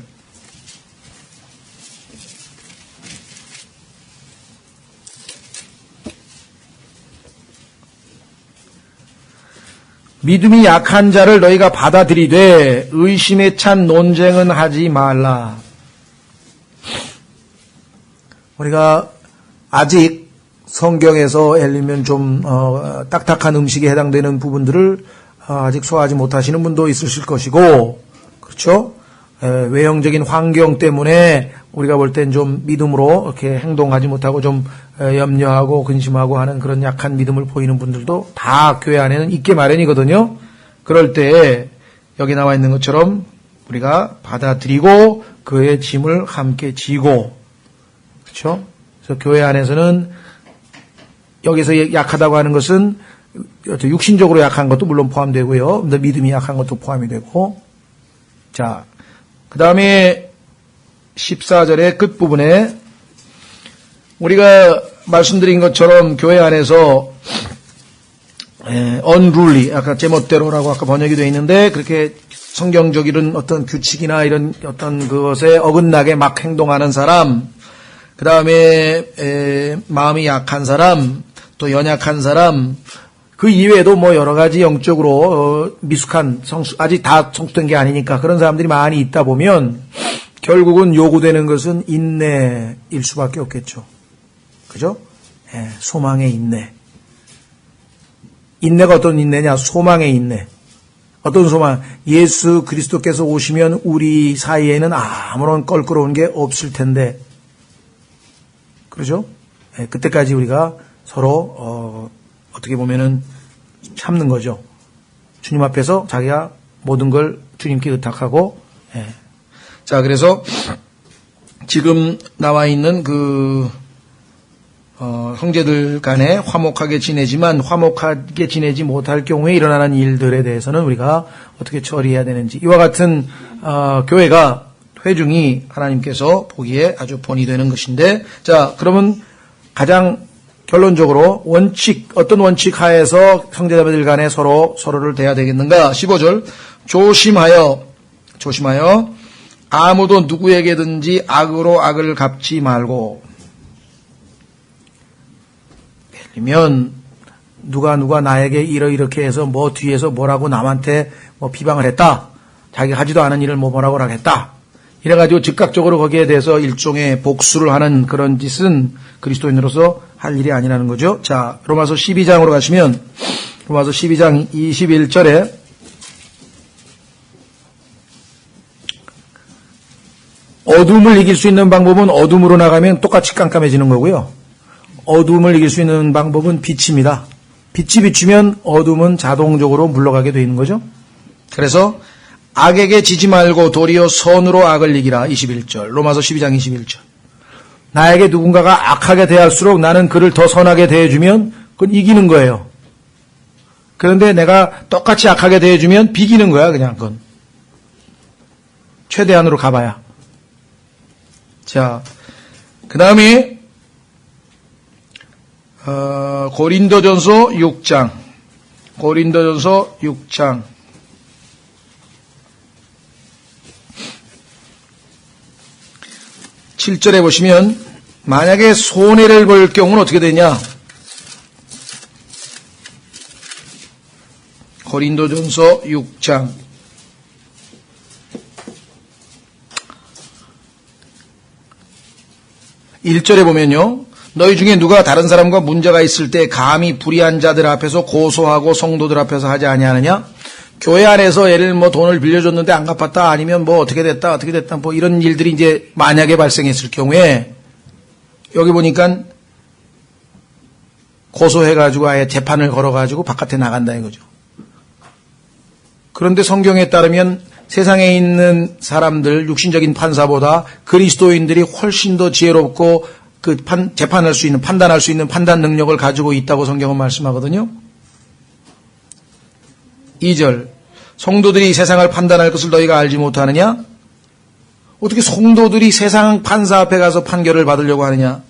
믿음이 약한 자를 너희가 받아들이되 의심에 찬 논쟁은 하지 말라. 우리가 아직 성경에서 예를 들면 좀 딱딱한 음식에 해당되는 부분들을 아직 소화하지 못하시는 분도 있으실 것이고, 그렇죠? 외형적인 환경 때문에 우리가 볼 땐 좀 믿음으로 이렇게 행동하지 못하고 좀 염려하고 근심하고 하는 그런 약한 믿음을 보이는 분들도 다 교회 안에는 있게 마련이거든요. 그럴 때 여기 나와 있는 것처럼 우리가 받아들이고 그의 짐을 함께 지고, 그렇죠? 그래서 교회 안에서는 여기서 약하다고 하는 것은 육신적으로 약한 것도 물론 포함되고요. 근데 믿음이 약한 것도 포함이 되고. 자, 그 다음에 14절의 끝부분에 우리가 말씀드린 것처럼 교회 안에서 unruly, 아까 제멋대로라고 아까 번역이 되어 있는데 그렇게 성경적인 어떤 규칙이나 이런 어떤 그것에 어긋나게 막 행동하는 사람, 그 다음에 마음이 약한 사람, 또 연약한 사람, 그 이외에도 뭐 여러 가지 영적으로 미숙한 아직 다 성숙된 게 아니니까 그런 사람들이 많이 있다 보면 결국은 요구되는 것은 인내일 수밖에 없겠죠. 그죠? 소망의 인내. 인내가 어떤 인내냐? 소망의 인내. 어떤 소망? 예수 그리스도께서 오시면 우리 사이에는 아무런 껄끄러운 게 없을 텐데. 그렇죠? 그때까지 우리가 서로 어떻게 보면은 참는 거죠. 주님 앞에서 자기가 모든 걸 주님께 의탁하고. 자, 그래서 지금 나와 있는 형제들 간에 화목하게 지내지만 화목하게 지내지 못할 경우에 일어나는 일들에 대해서는 우리가 어떻게 처리해야 되는지, 이와 같은 교회가 회중이 하나님께서 보기에 아주 본이 되는 것인데, 자, 그러면 가장 결론적으로 어떤 원칙 하에서 형제자매들 간에 서로를 대해야 되겠는가? 15절, 조심하여 아무도 누구에게든지 악으로 악을 갚지 말고. 예를 누가 나에게 이렇게 해서 뭐 뒤에서 뭐라고 남한테 뭐 비방을 했다. 자기가 하지도 않은 일을 뭐라고 하겠다. 이래가지고 즉각적으로 거기에 대해서 일종의 복수를 하는 그런 짓은 그리스도인으로서 할 일이 아니라는 거죠. 자, 로마서 12장으로 가시면 로마서 12장 21절에 어둠을 이길 수 있는 방법은 어둠으로 나가면 똑같이 깜깜해지는 거고요. 어둠을 이길 수 있는 방법은 빛입니다. 빛이 비추면 어둠은 자동적으로 물러가게 되어 있는 거죠. 그래서 악에게 지지 말고 도리어 선으로 악을 이기라. 21절. 로마서 12장 21절. 나에게 누군가가 악하게 대할수록 나는 그를 더 선하게 대해주면 그건 이기는 거예요. 그런데 내가 똑같이 악하게 대해주면 비기는 거야. 그냥 그건. 최대한으로 가봐야. 자, 그 다음에 고린도전서 6장 7절에 보시면 만약에 손해를 볼 경우는 어떻게 되냐? 고린도전서 6장 1절에 보면요. 너희 중에 누가 다른 사람과 문제가 있을 때 감히 불의한 자들 앞에서 고소하고 성도들 앞에서 하지 아니하느냐? 교회 안에서 예를 뭐 돈을 빌려줬는데 안 갚았다, 아니면 뭐 어떻게 됐다 뭐 이런 일들이 이제 만약에 발생했을 경우에 여기 보니까 고소해가지고 아예 재판을 걸어가지고 바깥에 나간다 이거죠. 그런데 성경에 따르면 세상에 있는 사람들, 육신적인 판사보다 그리스도인들이 훨씬 더 지혜롭고 재판할 수 있는, 판단할 수 있는 판단 능력을 가지고 있다고 성경은 말씀하거든요. 2절, 성도들이 세상을 판단할 것을 너희가 알지 못하느냐? 어떻게 성도들이 세상 판사 앞에 가서 판결을 받으려고 하느냐?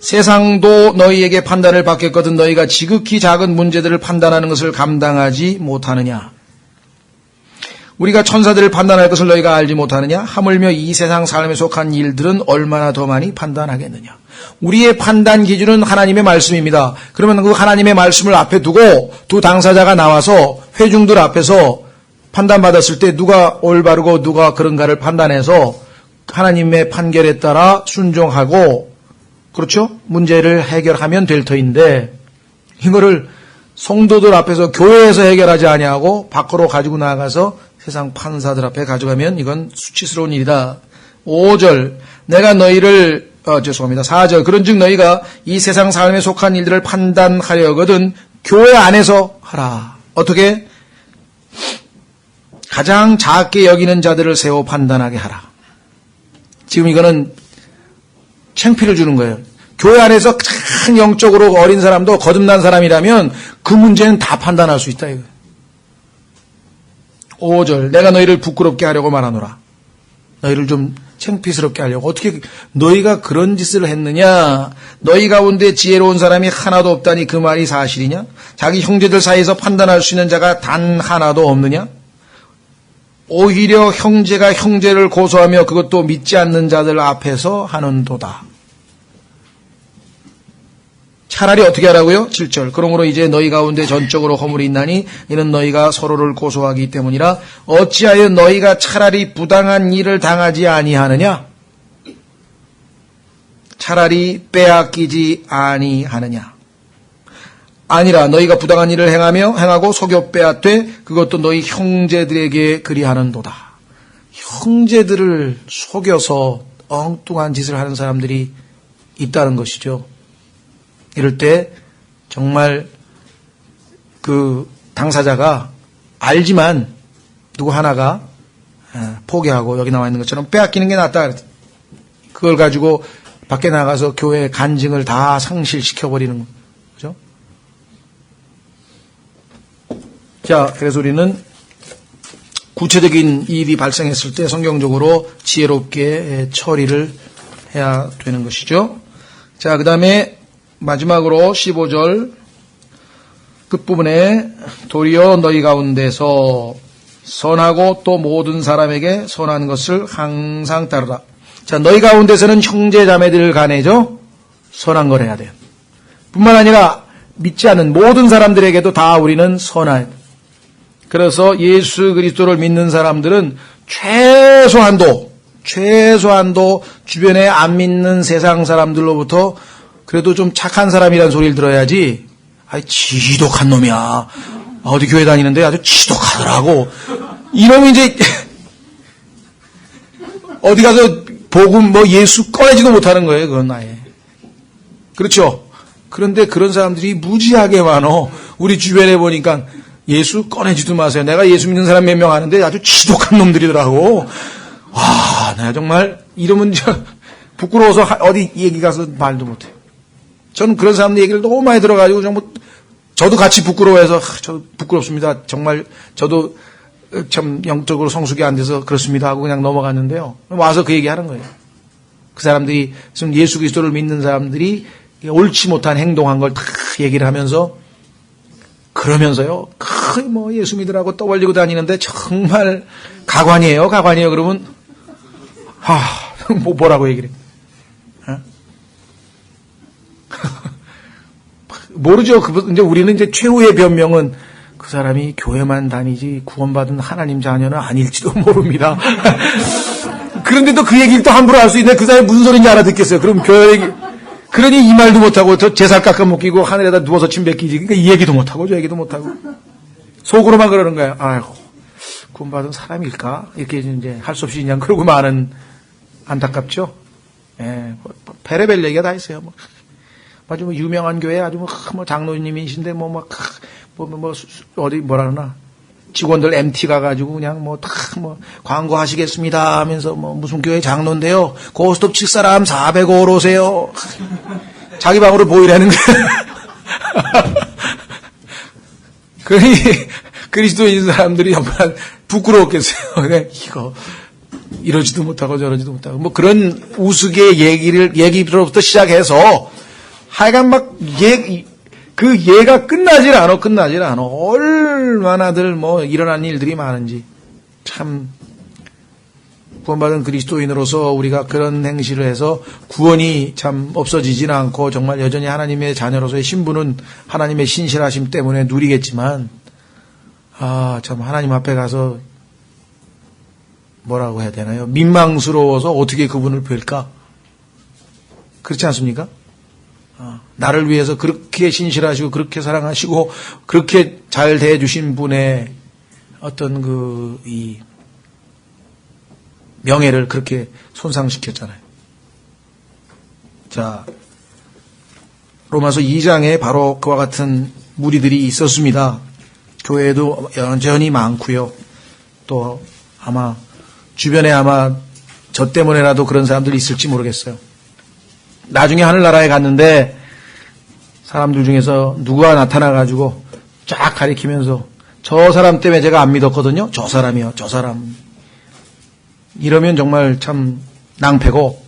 세상도 너희에게 판단을 받겠거든 너희가 지극히 작은 문제들을 판단하는 것을 감당하지 못하느냐? 우리가 천사들을 판단할 것을 너희가 알지 못하느냐? 하물며 이 세상 삶에 속한 일들은 얼마나 더 많이 판단하겠느냐? 우리의 판단 기준은 하나님의 말씀입니다. 그러면 그 하나님의 말씀을 앞에 두고 두 당사자가 나와서 회중들 앞에서 판단받았을 때 누가 올바르고 누가 그런가를 판단해서 하나님의 판결에 따라 순종하고, 그렇죠? 문제를 해결하면 될 터인데 이거를 성도들 앞에서 교회에서 해결하지 아니하고 밖으로 가지고 나가서 세상 판사들 앞에 가져가면 이건 수치스러운 일이다. 5절, 내가 너희를 4절, 그런즉 너희가 이 세상 삶에 속한 일들을 판단하려거든 교회 안에서 하라. 어떻게? 가장 작게 여기는 자들을 세워 판단하게 하라. 지금 이거는 창피를 주는 거예요. 교회 안에서 큰 영적으로 어린 사람도 거듭난 사람이라면 그 문제는 다 판단할 수 있다 이거예요. 5절, 내가 너희를 부끄럽게 하려고 말하노라. 너희를 좀 창피스럽게 하려고. 어떻게 너희가 그런 짓을 했느냐? 너희 가운데 지혜로운 사람이 하나도 없다니 그 말이 사실이냐? 자기 형제들 사이에서 판단할 수 있는 자가 단 하나도 없느냐? 오히려 형제가 형제를 고소하며 그것도 믿지 않는 자들 앞에서 하는도다. 차라리 어떻게 하라고요? 7절. 그러므로 이제 너희 가운데 전적으로 허물이 있나니 이는 너희가 서로를 고소하기 때문이라. 어찌하여 너희가 차라리 부당한 일을 당하지 아니하느냐? 차라리 빼앗기지 아니하느냐? 아니라 너희가 부당한 일을 행하고 속여 빼앗되 그것도 너희 형제들에게 그리하는도다. 형제들을 속여서 엉뚱한 짓을 하는 사람들이 있다는 것이죠. 이럴 때 정말 그 당사자가 알지만 누구 하나가 포기하고 여기 나와 있는 것처럼 빼앗기는 게 낫다. 그걸 가지고 밖에 나가서 교회 간증을 다 상실시켜버리는 거죠. 자, 그래서 우리는 구체적인 일이 발생했을 때 성경적으로 지혜롭게 처리를 해야 되는 것이죠. 자, 그 다음에 마지막으로 15절 끝부분에 도리어 너희 가운데서 선하고 또 모든 사람에게 선한 것을 항상 따르라. 자, 너희 가운데서는 형제 자매들 간에죠. 선한 걸 해야 돼요. 뿐만 아니라 믿지 않는 모든 사람들에게도 다 우리는 선해야 돼요. 그래서 예수 그리스도를 믿는 사람들은 최소한도 주변에 안 믿는 세상 사람들로부터 그래도 좀 착한 사람이라는 소리를 들어야지. 아이, 지독한 놈이야. 어디 교회 다니는데 아주 지독하더라고. 이놈이 이제 어디 가서 복음 예수 꺼내지도 못하는 거예요. 그건 아예. 그렇죠. 그런데 그런 사람들이 무지하게 많어. 우리 주변에 보니까 예수 꺼내지도 마세요. 내가 예수 믿는 사람 몇 명 아는데 아주 지독한 놈들이더라고. 와, 내가 정말 이러면 부끄러워서 어디 얘기 가서 말도 못해요. 저는 그런 사람들 얘기를 너무 많이 들어가지고 저도 같이 부끄러워해서 저 부끄럽습니다. 정말 저도 참 영적으로 성숙이 안 돼서 그렇습니다 하고 그냥 넘어갔는데요. 와서 그 얘기하는 거예요. 그 사람들이 지금 예수 그리스도를 믿는 사람들이 옳지 못한 행동한 걸 다 얘기를 하면서 그러면서요. 예수 믿으라고 떠벌리고 다니는데 정말 가관이에요. 그러면 뭐라고 얘기를 해. 모르죠. 이제 우리는 이제 최후의 변명은 그 사람이 교회만 다니지 구원받은 하나님 자녀는 아닐지도 모릅니다. 그런데도 그 얘기를 또 함부로 할 수 있는데 그 사람이 무슨 소리인지 알아듣겠어요. 그럼 교회 얘기, 그러니 이 말도 못하고 저 제살 깎아먹기고 하늘에다 누워서 침 뱉기지. 그러니까 이 얘기도 못하고 저 얘기도 못하고 속으로만 그러는 거예요. 아이고, 구원받은 사람일까? 이렇게 이제 할 수 없이 그냥 그러고 마는 안타깝죠. 예, 베레벨 얘기가 다 있어요. 아주 유명한 교회 아주 장로님이신데 어디 뭐라 그러나 직원들 MT 가가지고 그냥 광고 하시겠습니다 하면서 무슨 교회 장로인데요. 고스톱 칠 사람 405로 오세요. 자기 방으로 보이라는 거예요. 그러니 그리스도인 사람들이 정말 부끄러웠겠어요. 이거 이러지도 못하고 저러지도 못하고 그런 우스개 얘기로부터 시작해서 하여간 그 예가 끝나질 않아. 얼마나들 일어난 일들이 많은지. 참, 구원받은 그리스도인으로서 우리가 그런 행실을 해서 구원이 참 없어지지는 않고 정말 여전히 하나님의 자녀로서의 신분은 하나님의 신실하심 때문에 누리겠지만, 참 하나님 앞에 가서 뭐라고 해야 되나요? 민망스러워서 어떻게 그분을 뵐까? 그렇지 않습니까? 나를 위해서 그렇게 신실하시고 그렇게 사랑하시고 그렇게 잘 대해주신 분의 어떤 이 명예를 그렇게 손상시켰잖아요. 자, 로마서 2장에 바로 그와 같은 무리들이 있었습니다. 교회에도 여전히 많고요. 또 아마 주변에 저 때문에라도 그런 사람들이 있을지 모르겠어요. 나중에 하늘나라에 갔는데 사람들 중에서 누가 나타나가지고 쫙 가리키면서 저 사람 때문에 제가 안 믿었거든요. 저 사람이요. 저 사람. 이러면 정말 참 낭패고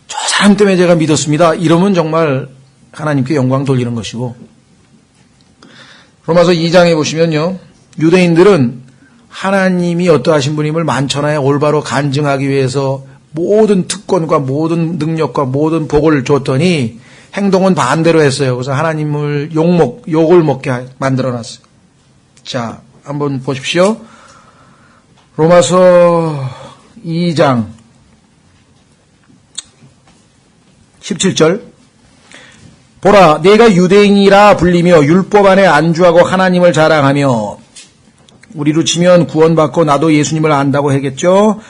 저 사람 때문에 제가 믿었습니다. 이러면 정말 하나님께 영광 돌리는 것이고 로마서 2장에 보시면요. 유대인들은 하나님이 어떠하신 분임을 만천하에 올바로 간증하기 위해서 모든 특권과 모든 능력과 모든 복을 줬더니 행동은 반대로 했어요. 그래서 하나님을 욕을 먹게 만들어놨어요. 자, 한번 보십시오. 로마서 2장 17절. 보라, 내가 유대인이라 불리며 율법 안에 안주하고 하나님을 자랑하며, 우리로 치면 구원받고 나도 예수님을 안다고 하겠죠.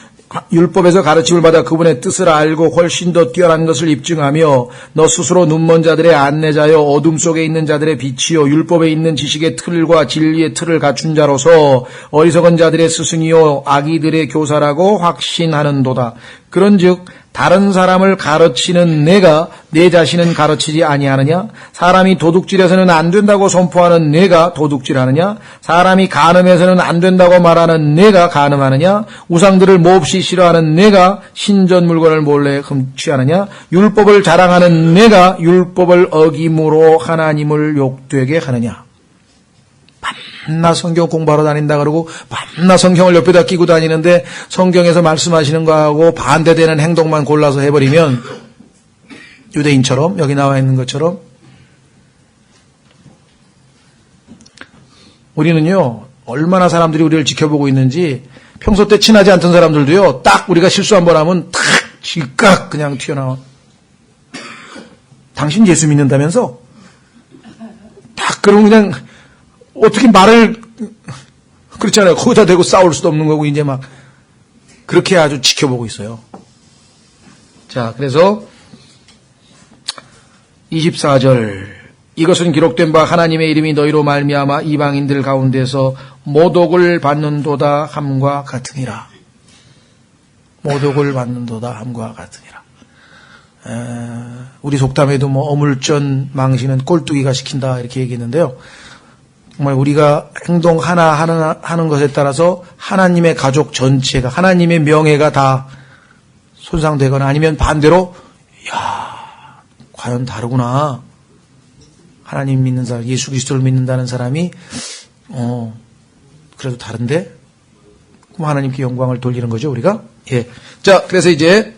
율법에서 가르침을 받아 그분의 뜻을 알고 훨씬 더 뛰어난 것을 입증하며 너 스스로 눈먼 자들의 안내자여 어둠 속에 있는 자들의 빛이요 율법에 있는 지식의 틀과 진리의 틀을 갖춘 자로서 어리석은 자들의 스승이요 악이들의 교사라고 확신하는도다. 그런즉 다른 사람을 가르치는 내가 내 자신은 가르치지 아니하느냐? 사람이 도둑질해서는 안 된다고 선포하는 내가 도둑질하느냐? 사람이 간음해서는 안 된다고 말하는 내가 간음하느냐? 우상들을 몹시 싫어하는 내가 신전 물건을 몰래 훔치하느냐? 율법을 자랑하는 내가 율법을 어김으로 하나님을 욕되게 하느냐? 밤낮 성경 공부하러 다닌다 그러고 밤낮 성경을 옆에다 끼고 다니는데 성경에서 말씀하시는 거하고 반대되는 행동만 골라서 해버리면 유대인처럼 여기 나와 있는 것처럼 우리는요 얼마나 사람들이 우리를 지켜보고 있는지 평소 때 친하지 않던 사람들도요 딱 우리가 실수 한번 하면 탁 질깍 그냥 튀어나와. 당신 예수 믿는다면서? 딱 그러면 그냥 어떻게 말을 그렇잖아요. 거기다 대고 싸울 수도 없는 거고 이제 막 그렇게 아주 지켜보고 있어요. 자, 그래서 24절 이것은 기록된 바 하나님의 이름이 너희로 말미암아 이방인들 가운데서 모독을 받는도다 함과 같으니라. 모독을 받는도다 함과 같으니라. 우리 속담에도 뭐 어물전 망신은 꼴뚜기가 시킨다 이렇게 얘기했는데요. 정말 우리가 행동 하나 하는 것에 따라서 하나님의 가족 전체가 하나님의 명예가 다 손상되거나 아니면 반대로 야 과연 다르구나. 하나님 믿는 사람, 예수 그리스도를 믿는다는 사람이 그래도 다른데? 그럼 하나님께 영광을 돌리는 거죠, 우리가? 예. 자, 그래서 이제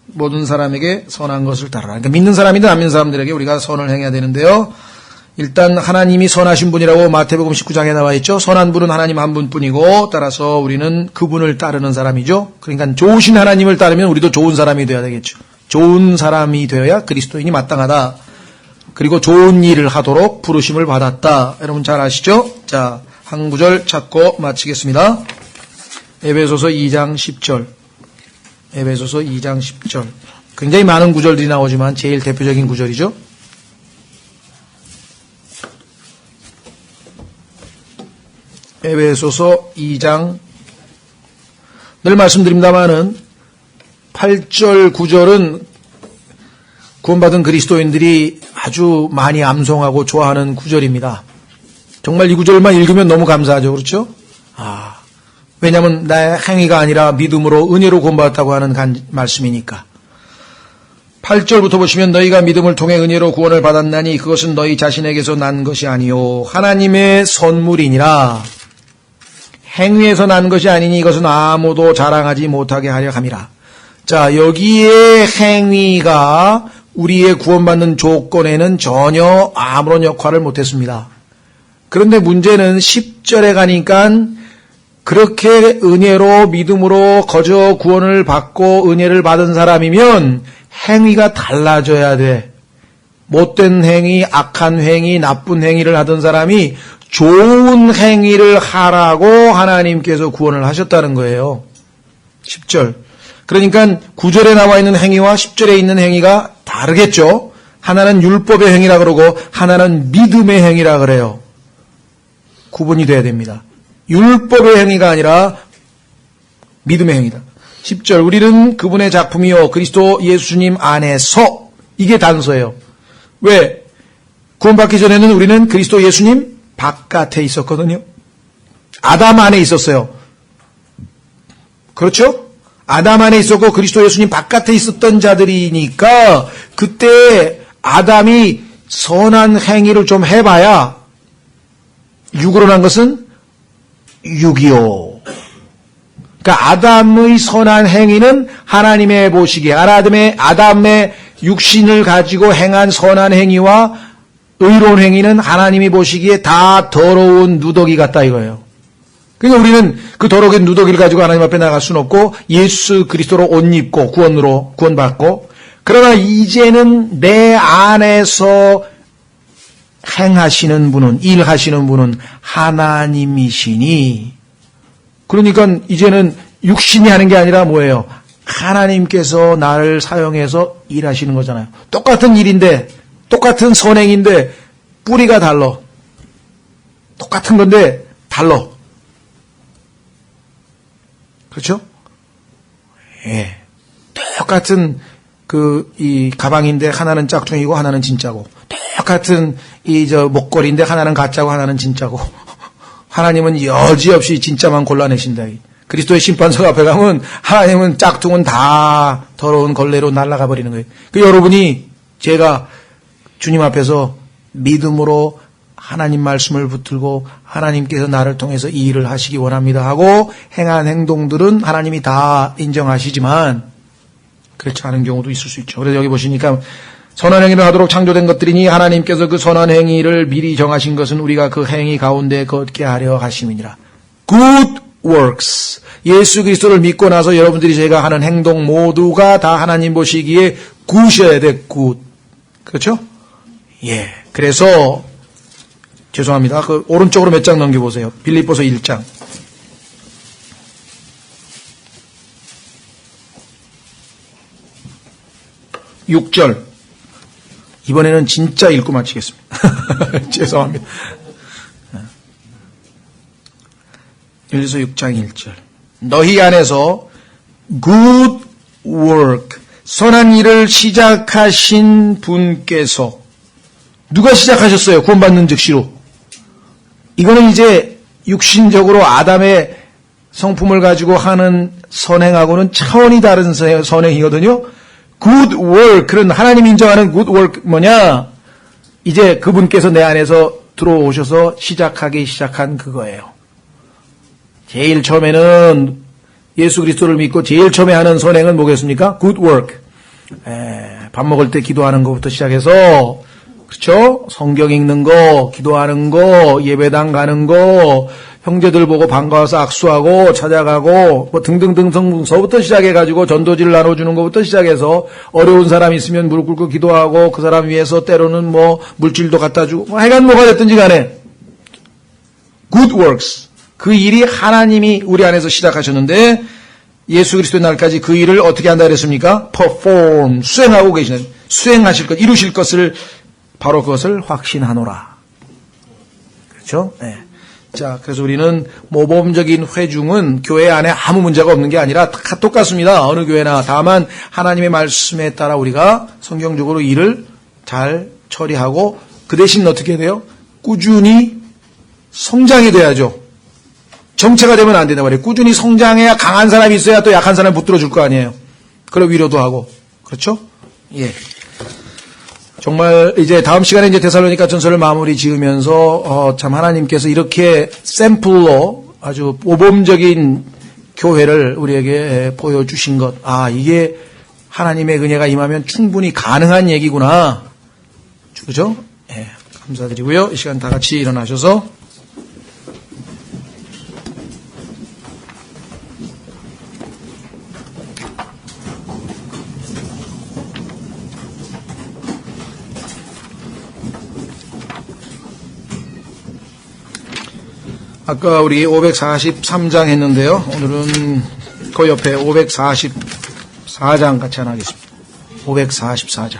모든 사람에게 선한 것을 따르라. 그러니까 믿는 사람이든 안 믿는 사람들에게 우리가 선을 행해야 되는데요. 일단 하나님이 선하신 분이라고 마태복음 19장에 나와 있죠. 선한 분은 하나님 한 분뿐이고 따라서 우리는 그분을 따르는 사람이죠. 그러니까 좋으신 하나님을 따르면 우리도 좋은 사람이 되어야 되겠죠. 좋은 사람이 되어야 그리스도인이 마땅하다. 그리고 좋은 일을 하도록 부르심을 받았다. 여러분 잘 아시죠? 자, 한 구절 찾고 마치겠습니다. 에베소서 2장 10절. 에베소서 2장 10절. 굉장히 많은 구절들이 나오지만 제일 대표적인 구절이죠. 에베소서 2장 늘 말씀드립니다마는 8절 9절은 구원받은 그리스도인들이 아주 많이 암송하고 좋아하는 구절입니다. 정말 이 구절만 읽으면 너무 감사하죠. 그렇죠? 왜냐하면 나의 행위가 아니라 믿음으로 은혜로 구원받았다고 하는 말씀이니까. 8절부터 보시면 너희가 믿음을 통해 은혜로 구원을 받았나니 그것은 너희 자신에게서 난 것이 아니요 하나님의 선물이니라. 행위에서 난 것이 아니니 이것은 아무도 자랑하지 못하게 하려 함이라. 자, 여기에 행위가 우리의 구원받는 조건에는 전혀 아무런 역할을 못했습니다. 그런데 문제는 10절에 가니까 그렇게 은혜로 믿음으로 거저 구원을 받고 은혜를 받은 사람이면 행위가 달라져야 돼. 못된 행위, 악한 행위, 나쁜 행위를 하던 사람이 좋은 행위를 하라고 하나님께서 구원을 하셨다는 거예요. 10절. 그러니까 9절에 나와 있는 행위와 10절에 있는 행위가 다르겠죠. 하나는 율법의 행위라 그러고 하나는 믿음의 행위라 그래요. 구분이 돼야 됩니다. 율법의 행위가 아니라 믿음의 행위다. 10절 우리는 그분의 작품이요 그리스도 예수님 안에서 이게 단서예요. 왜? 구원받기 전에는 우리는 그리스도 예수님 바깥에 있었거든요. 아담 안에 있었어요. 그렇죠? 아담 안에 있었고 그리스도 예수님 바깥에 있었던 자들이니까 그때 아담이 선한 행위를 좀 해봐야 육으로 난 것은 육이요. 그러니까 아담의 선한 행위는 하나님의 보시기에 아담의 육신을 가지고 행한 선한 행위와 의로운 행위는 하나님이 보시기에 다 더러운 누더기 같다 이거예요. 그러니까 우리는 그 더러운 누더기를 가지고 하나님 앞에 나갈 수는 없고 예수 그리스도로 옷 입고 구원받고 그러나 이제는 내 안에서 행하시는 분은 일하시는 분은 하나님이시니 그러니까 이제는 육신이 하는 게 아니라 뭐예요? 하나님께서 나를 사용해서 일하시는 거잖아요. 똑같은 일인데 똑같은 선행인데 뿌리가 달라. 똑같은 건데 달라. 그렇죠? 예. 똑같은 이 가방인데 하나는 짝퉁이고 하나는 진짜고 똑같은 목걸이인데 하나는 가짜고 하나는 진짜고 하나님은 여지없이 진짜만 골라내신다. 그리스도의 심판석 앞에 가면 하나님은 짝퉁은 다 더러운 걸레로 날아가 버리는 거예요. 여러분이 제가 주님 앞에서 믿음으로 하나님 말씀을 붙들고 하나님께서 나를 통해서 이 일을 하시기 원합니다 하고 행한 행동들은 하나님이 다 인정하시지만 그렇지 않은 경우도 있을 수 있죠. 그래서 여기 보시니까 선한 행위를 하도록 창조된 것들이니 하나님께서 그 선한 행위를 미리 정하신 것은 우리가 그 행위 가운데 걷게 하려 하심이니라. Good works. 예수 그리스도를 믿고 나서 여러분들이 제가 하는 행동 모두가 다 하나님 보시기에 굿이어야 돼. 굿. 그렇죠? 예. 그래서 죄송합니다. 오른쪽으로 몇 장 넘겨보세요. 빌립보서 1장. 6절. 이번에는 진짜 읽고 마치겠습니다. 죄송합니다. 빌립보서 6장 1절. 너희 안에서 good work, 선한 일을 시작하신 분께서 누가 시작하셨어요? 구원받는 즉시로. 이거는 이제 육신적으로 아담의 성품을 가지고 하는 선행하고는 차원이 다른 선행이거든요. good work, 그런 하나님 인정하는 good work 뭐냐? 이제 그분께서 내 안에서 들어오셔서 시작한 그거예요. 제일 처음에는 예수 그리스도를 믿고 제일 처음에 하는 선행은 뭐겠습니까? good work. 밥 먹을 때 기도하는 것부터 시작해서 그렇죠? 성경 읽는 거, 기도하는 거, 예배당 가는 거, 형제들 보고 반가워서 악수하고 찾아가고 뭐 등등등서부터 시작해가지고 전도지를 나눠주는 것부터 시작해서 어려운 사람 있으면 무릎 꿇고 기도하고 그 사람 위해서 때로는 뭐 물질도 갖다 주고 뭐 하여간 뭐가 됐든지 간에 good works. 그 일이 하나님이 우리 안에서 시작하셨는데 예수 그리스도의 날까지 그 일을 어떻게 한다 그랬습니까? perform, 수행하고 계시는, 수행하실 것, 이루실 것을 바로 그것을 확신하노라. 그렇죠? 네. 자, 그래서 우리는 모범적인 회중은 교회 안에 아무 문제가 없는 게 아니라 다 똑같습니다. 어느 교회나. 다만 하나님의 말씀에 따라 우리가 성경적으로 일을 잘 처리하고 그 대신 어떻게 해야 돼요? 꾸준히 성장이 돼야죠. 정체가 되면 안 된다 말이에요. 꾸준히 성장해야 강한 사람이 있어야 또 약한 사람을 붙들어 줄 거 아니에요. 그럼 위로도 하고. 그렇죠? 예. 정말 이제 다음 시간에 이제 데살로니가 전서를 마무리 지으면서 참 하나님께서 이렇게 샘플로 아주 모범적인 교회를 우리에게 보여주신 것. 아, 이게 하나님의 은혜가 임하면 충분히 가능한 얘기구나. 그죠? 예. 감사드리고요. 이 시간 다 같이 일어나셔서 아까 우리 543장 했는데요. 오늘은 그 옆에 544장 같이 하나 하겠습니다. 544장.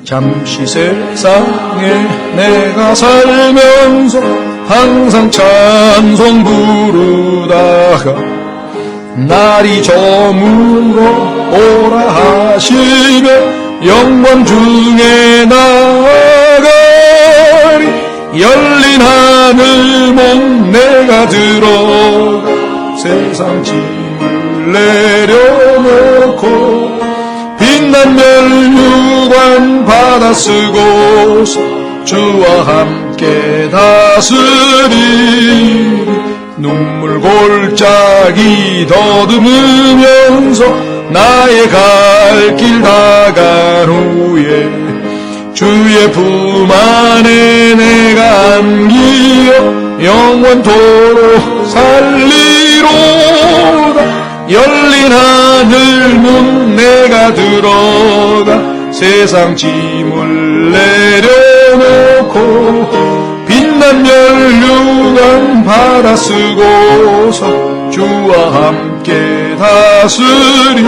잠시 세상에 내가 살면서 항상 찬송 부르다가 날이 저물어 오라 하시며 영광 중에 나아가리 열린 하늘 목 내가 들어가 세상 짐을 내려놓고 빛난 멸류관 받아 쓰고서 주와 함께 다스리리. 눈물 골짜기 더듬으면서 나의 갈 길 다간 후에 주의 품 안에 내가 안기어 영원토록 살리로다. 열린 하늘 문 내가 들어가 세상 짐을 내려놓고 빛난 멸류관 받아 쓰고서 주와 함께 다스리.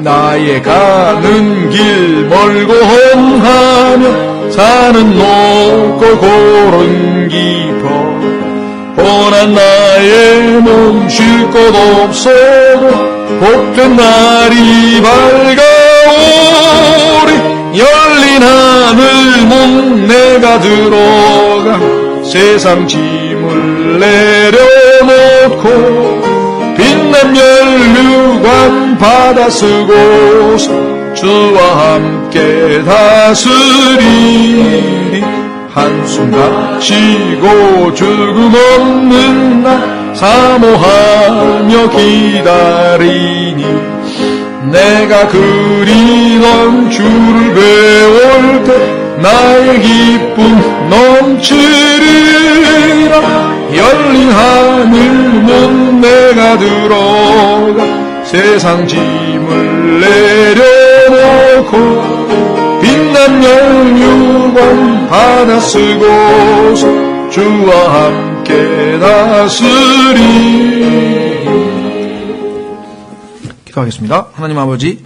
나의 가는 길 멀고 험하며 산은 높고 골은 깊어 뻔한 나의 몸 쉴 곳 없어도 복된 날이 밝아오리. 열린 하늘 문 내가 들어가 세상 짐을 내려놓고 빛난 멸류관 받아 쓰고서 주와 함께 다스리리. 한숨 쉬고 죽음 없는 날 사모하며 기다리니 내가 그리던 주를 배울 때 나의 기쁨 넘치리라. 열린 하늘 문 내가 들어가 세상 짐을 내려놓고 빛난 멸류관 받아 쓰고서 주와 함께 다스리. 기도하겠습니다. 하나님 아버지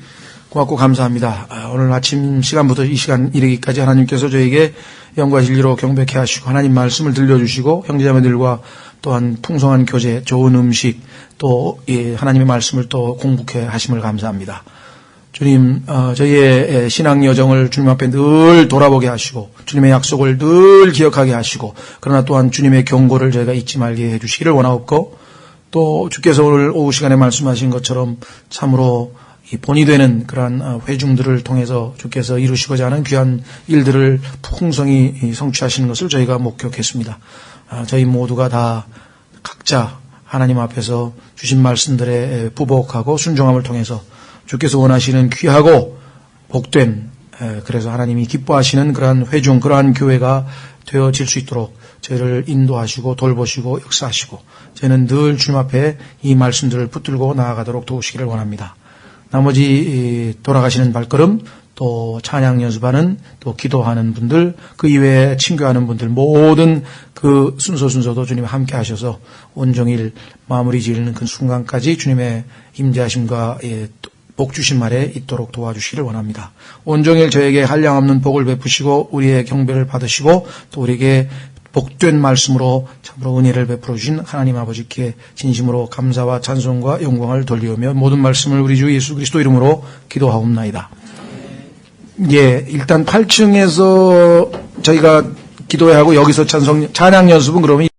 고맙고 감사합니다. 오늘 아침 시간부터 이 시간 이르기까지 하나님께서 저에게 영과 진리로 경배케 하시고 하나님 말씀을 들려주시고 형제자매들과 또한 풍성한 교제, 좋은 음식, 또 하나님의 말씀을 또 공부케 하심을 감사합니다. 주님, 저희의 신앙 여정을 주님 앞에 늘 돌아보게 하시고 주님의 약속을 늘 기억하게 하시고 그러나 또한 주님의 경고를 저희가 잊지 말게 해주시기를 원하옵고 또 주께서 오늘 오후 시간에 말씀하신 것처럼 참으로 본이 되는 그러한 회중들을 통해서 주께서 이루시고자 하는 귀한 일들을 풍성히 성취하시는 것을 저희가 목격했습니다. 저희 모두가 다 각자 하나님 앞에서 주신 말씀들에 부복하고 순종함을 통해서 주께서 원하시는 귀하고 복된 그래서 하나님이 기뻐하시는 그러한 회중, 그러한 교회가 되어질 수 있도록 저희를 인도하시고 돌보시고 역사하시고 저희는 늘 주님 앞에 이 말씀들을 붙들고 나아가도록 도우시기를 원합니다. 나머지 돌아가시는 발걸음, 또 찬양 연습하는, 또 기도하는 분들, 그 이외에 친교하는 분들 모든 그 순서도 주님 함께 하셔서 온종일 마무리 지르는 그 순간까지 주님의 임재하심과 복 주신 말에 있도록 도와주시기를 원합니다. 온종일 저에게 한량없는 복을 베푸시고 우리의 경배를 받으시고 또 우리에게 복된 말씀으로 참으로 은혜를 베풀어 주신 하나님 아버지께 진심으로 감사와 찬송과 영광을 돌리오며 모든 말씀을 우리 주 예수 그리스도 이름으로 기도하옵나이다. 일단 8층에서 저희가 기도회 하고 여기서 찬양 연습은 그러면